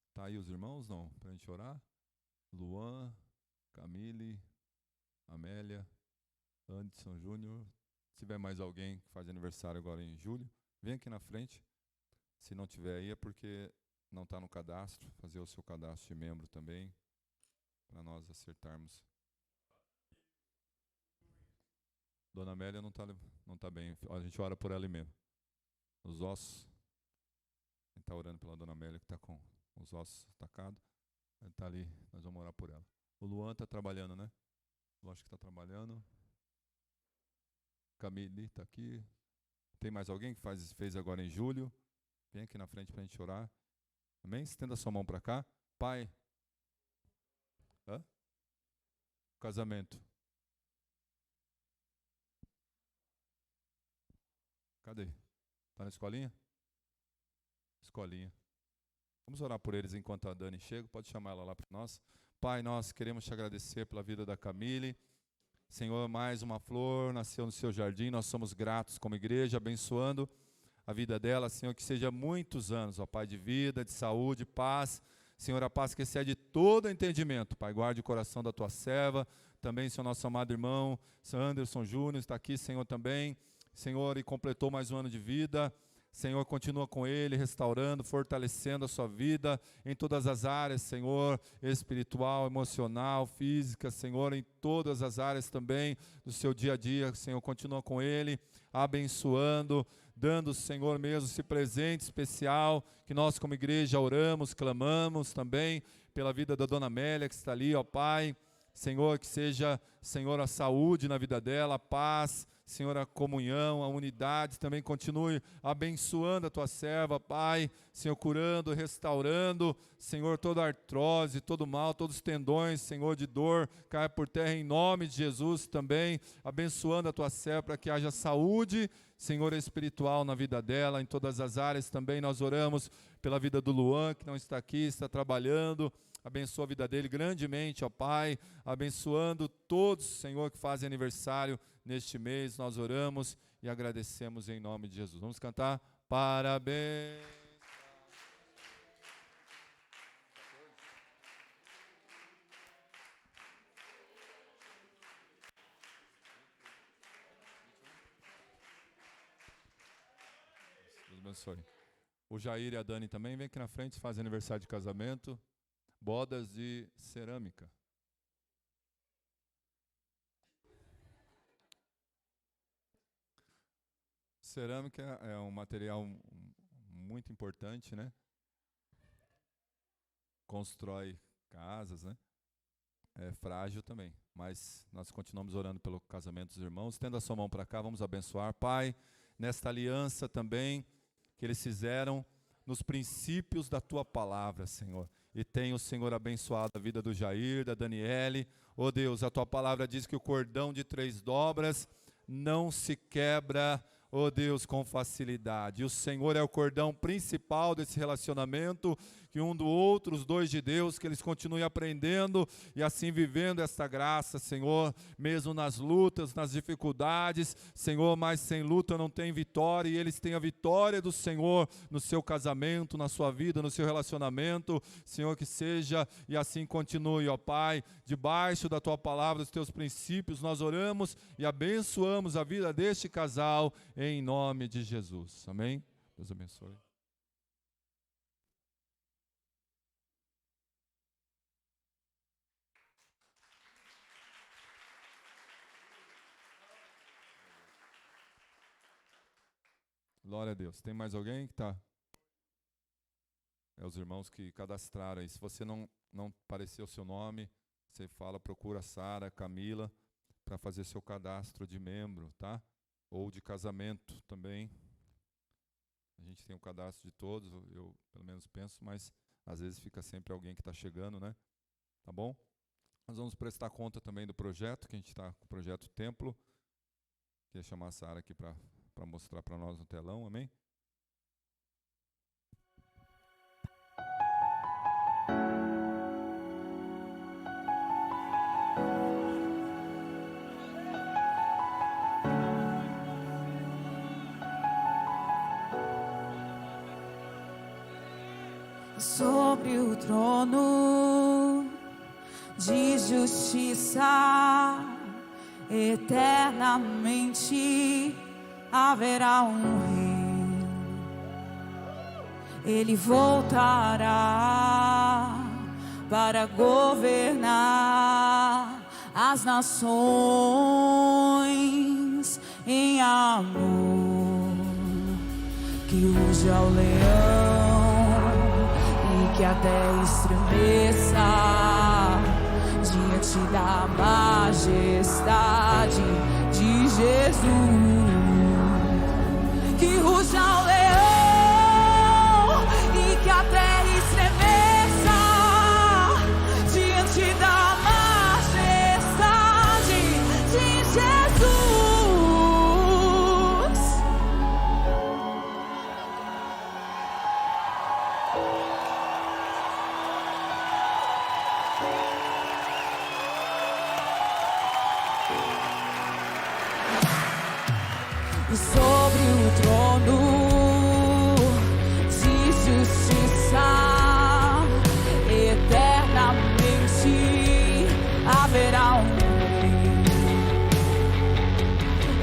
Está aí os irmãos, não? Para a gente orar? Luan, Camille, Amélia, Anderson Júnior. Se tiver mais alguém que faz aniversário agora em julho, vem aqui na frente. Se não tiver aí é porque não está no cadastro. Fazer o seu cadastro de membro também, para nós acertarmos. Dona Amélia não tá bem. A gente ora por ela mesmo. Os ossos. A gente está orando pela Dona Amélia que está com os ossos atacados. Ele está ali, nós vamos orar por ela. O Luan está trabalhando, né? Lógico que está trabalhando. Camille está aqui. Tem mais alguém que fez agora em julho? Vem aqui na frente para a gente orar. Amém? Estenda sua mão para cá. Pai. Casamento. Cadê? Está na escolinha? Escolinha. Vamos orar por eles enquanto a Dani chega. Pode chamar ela lá para nós. Pai, nós queremos te agradecer pela vida da Camille. Senhor, mais uma flor nasceu no seu jardim. Nós somos gratos como igreja, abençoando a vida dela. Senhor, que seja muitos anos, ó Pai, de vida, de saúde, paz. Senhor, a paz que excede todo entendimento. Pai, guarde o coração da tua serva. Também, Senhor, nosso amado irmão, Anderson Júnior, está aqui, Senhor, também. Senhor, e completou mais um ano de vida. Senhor, continua com ele, restaurando, fortalecendo a sua vida em todas as áreas, Senhor, espiritual, emocional, física, Senhor, em todas as áreas também do seu dia a dia. Senhor, continua com ele, abençoando, dando, Senhor, mesmo esse presente especial que nós como igreja oramos, clamamos também pela vida da Dona Amélia que está ali, ó Pai. Senhor, que seja, Senhor, a saúde na vida dela, a paz, Senhor, a comunhão, a unidade, também continue abençoando a tua serva, Pai, Senhor, curando, restaurando, Senhor, toda artrose, todo mal, todos os tendões, Senhor, de dor, caia por terra em nome de Jesus também, abençoando a tua serva para que haja saúde, Senhor, espiritual na vida dela, em todas as áreas também. Nós oramos pela vida do Luan, que não está aqui, está trabalhando. Abençoa a vida dele grandemente, ó Pai, abençoando todos, Senhor, que fazem aniversário neste mês. Nós oramos e agradecemos em nome de Jesus. Vamos cantar parabéns. Deus abençoe. O Jair e a Dani também, vem aqui na frente, fazem aniversário de casamento, bodas de cerâmica. Cerâmica é um material muito importante, né? Constrói casas, né? É frágil também, mas nós continuamos orando pelo casamento dos irmãos. Estenda a sua mão para cá, vamos abençoar. Pai, nesta aliança também que eles fizeram nos princípios da Tua palavra, Senhor. E tenha o Senhor abençoado a vida do Jair, da Daniele. Oh Deus, a Tua palavra diz que o cordão de 3 dobras não se quebra, oh Deus, com facilidade. E o Senhor é o cordão principal desse relacionamento, que um do outro, os dois de Deus, que eles continuem aprendendo e assim vivendo esta graça, Senhor, mesmo nas lutas, nas dificuldades, Senhor, mas sem luta não tem vitória, e eles têm a vitória do Senhor no seu casamento, na sua vida, no seu relacionamento, Senhor, que seja e assim continue, ó Pai, debaixo da Tua palavra, dos Teus princípios, nós oramos e abençoamos a vida deste casal, em nome de Jesus, amém? Deus abençoe. Glória a Deus. Tem mais alguém que está? É os irmãos que cadastraram aí. Se você não apareceu o seu nome, você fala, procura Sara, Camila, para fazer seu cadastro de membro, tá? Ou de casamento também. A gente tem o cadastro de todos, eu pelo menos penso, mas às vezes fica sempre alguém que está chegando, né? Tá bom? Nós vamos prestar conta também do projeto, que a gente está com o projeto Templo. Queria chamar a Sara aqui para mostrar para nós no telão, amém? Sobre o trono de justiça, eternamente haverá um rei. Ele voltará para governar as nações em amor, que ruja o leão e que a terra estremeça diante da majestade de Jesus. Que ruja o leão e que a terra estremeça diante da majestade de Jesus. E sobre o trono de justiça, eternamente haverá um rei.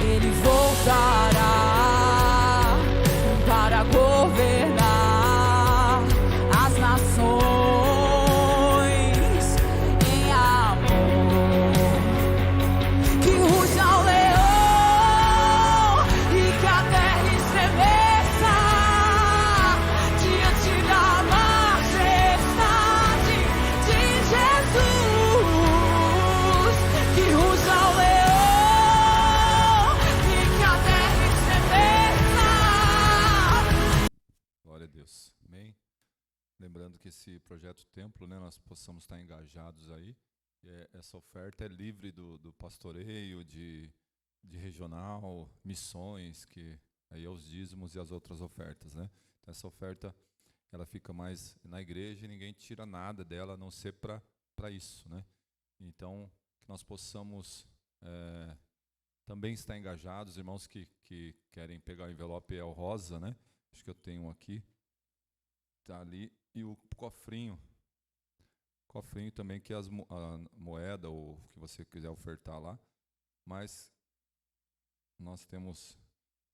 Ele voltará para governar as nações em amor. Que ruja o leão e que a terra estremeça diante da majestade de Jesus. Que ruja o leão e que a terra estremeça. Glória a Deus. Amém? Lembrando que esse projeto Templo, né, nós possamos estar engajados aí. Essa oferta é livre do pastoreio, de regional, missões, que aí é os dízimos e as outras ofertas, né? Então essa oferta, ela fica mais na igreja e ninguém tira nada dela, a não ser para isso, né? Então, que nós possamos também estar engajados, irmãos que querem pegar o envelope, é o rosa, né? Acho que eu tenho um aqui, tá ali, e o cofrinho também, que é a moeda, ou o que você quiser ofertar lá, mas nós temos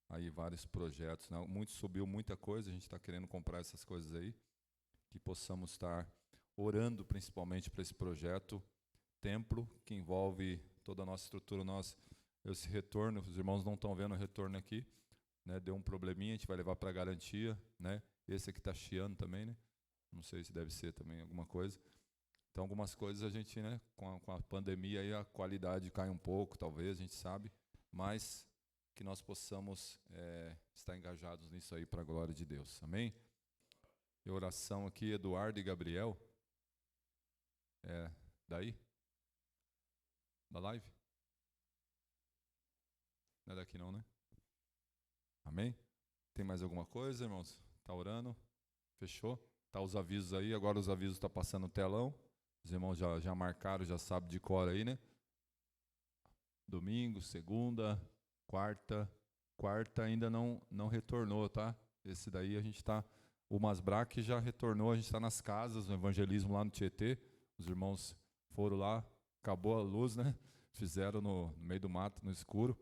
aí vários projetos, né? Subiu muita coisa, a gente está querendo comprar essas coisas aí, que possamos estar orando principalmente para esse projeto templo, que envolve toda a nossa estrutura, esse retorno, os irmãos não estão vendo o retorno aqui, né? Deu um probleminha, a gente vai levar para garantia, né? Esse aqui está chiando também, né? Não sei se deve ser também alguma coisa. Então, algumas coisas a gente, né, com a pandemia, aí a qualidade cai um pouco, talvez, a gente sabe, mas que nós possamos estar engajados nisso aí para a glória de Deus. Amém? E oração aqui, Eduardo e Gabriel. Daí? Da live? Não é daqui não, né? Amém? Tem mais alguma coisa, irmãos? Está orando? Fechou? Tá os avisos aí, agora os avisos estão passando no telão. Os irmãos já marcaram, já sabem de cor aí, né? Domingo, segunda, quarta ainda não retornou, tá? Esse daí a gente está, o Masbraque já retornou, a gente está nas casas, no evangelismo lá no Tietê. Os irmãos foram lá, acabou a luz, né? Fizeram no meio do mato, no escuro.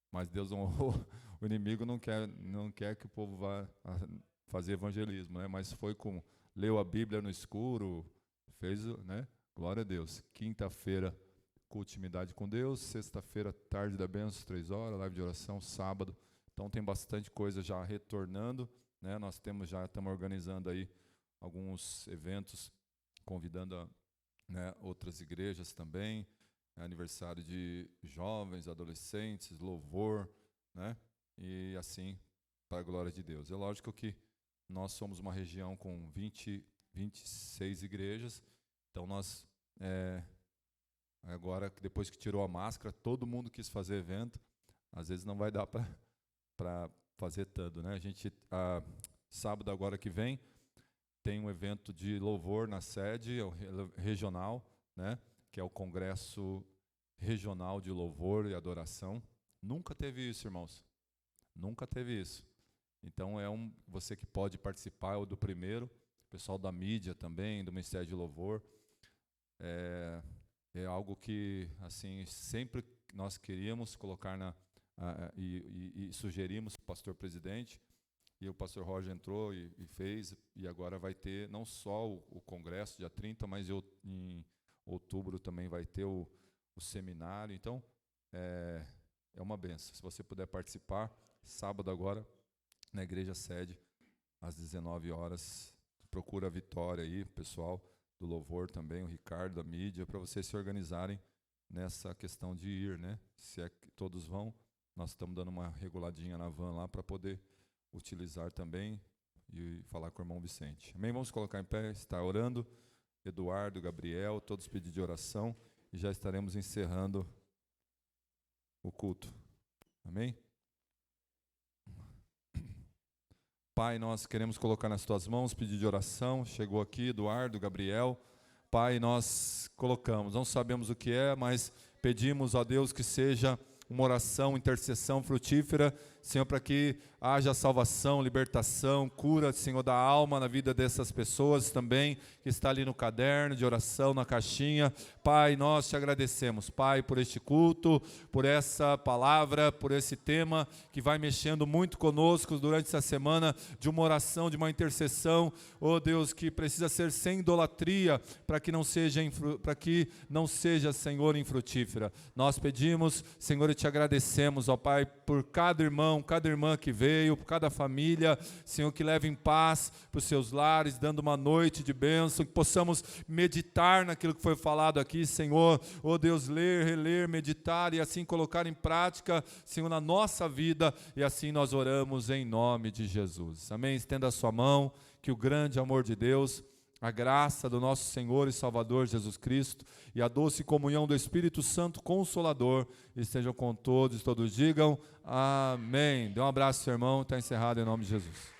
Mas Deus honrou, o inimigo não quer que o povo vá fazer evangelismo, né? Mas foi como leu a Bíblia no escuro, fez, né? Glória a Deus. Quinta-feira, culto de intimidade com Deus. Sexta-feira, tarde da bênção, 3 horas, live de oração, sábado. Então tem bastante coisa já retornando, né? Nós estamos organizando aí alguns eventos, convidando né, outras igrejas também. Aniversário de jovens, adolescentes, louvor, né? E assim, para a glória de Deus. É lógico que nós somos uma região com 26 igrejas, então nós, agora, depois que tirou a máscara, todo mundo quis fazer evento, às vezes não vai dar para fazer tanto, né? A gente, sábado agora que vem, tem um evento de louvor na sede regional, né? Que é o Congresso Regional de Louvor e Adoração. Nunca teve isso, irmãos. Nunca teve isso. Então, você que pode participar, é o do primeiro, o pessoal da mídia também, do Ministério de Louvor. É algo que, assim, sempre nós queríamos colocar e sugerimos para o pastor presidente, e o pastor Roger entrou e fez, e agora vai ter não só o congresso, dia 30, mas em outubro também vai ter o seminário. Então, é uma benção. Se você puder participar, sábado agora, na igreja sede, às 19 horas, procura a Vitória aí, pessoal do louvor também, o Ricardo, da mídia, para vocês se organizarem nessa questão de ir, né? Se é que todos vão, nós estamos dando uma reguladinha na van lá para poder utilizar também e falar com o irmão Vicente. Amém? Vamos colocar em pé, estar orando. Eduardo, Gabriel, todos pedidos de oração, e já estaremos encerrando o culto. Amém? Pai, nós queremos colocar nas tuas mãos pedido de oração. Chegou aqui Eduardo, Gabriel. Pai, nós colocamos, não sabemos o que é, mas pedimos a Deus que seja uma oração, intercessão frutífera, Senhor, para que haja salvação, libertação, cura, Senhor, da alma na vida dessas pessoas também, que está ali no caderno de oração, na caixinha. Pai, nós te agradecemos, Pai, por este culto, por essa palavra, por esse tema que vai mexendo muito conosco durante essa semana, de uma oração, de uma intercessão, oh Deus, que precisa ser sem idolatria, para que não seja, Senhor, infrutífera. Nós pedimos, Senhor, e te agradecemos, ó Pai, por cada irmão, cada irmã que veio, por cada família, Senhor, que leva em paz para os seus lares, dando uma noite de bênção, que possamos meditar naquilo que foi falado aqui, Senhor, oh Deus, ler, reler, meditar e assim colocar em prática, Senhor, na nossa vida, e assim nós oramos em nome de Jesus. Amém? Estenda a sua mão, que o grande amor de Deus, a graça do nosso Senhor e Salvador Jesus Cristo e a doce comunhão do Espírito Santo Consolador estejam com todos digam amém. Dê um abraço, seu irmão, está encerrado em nome de Jesus.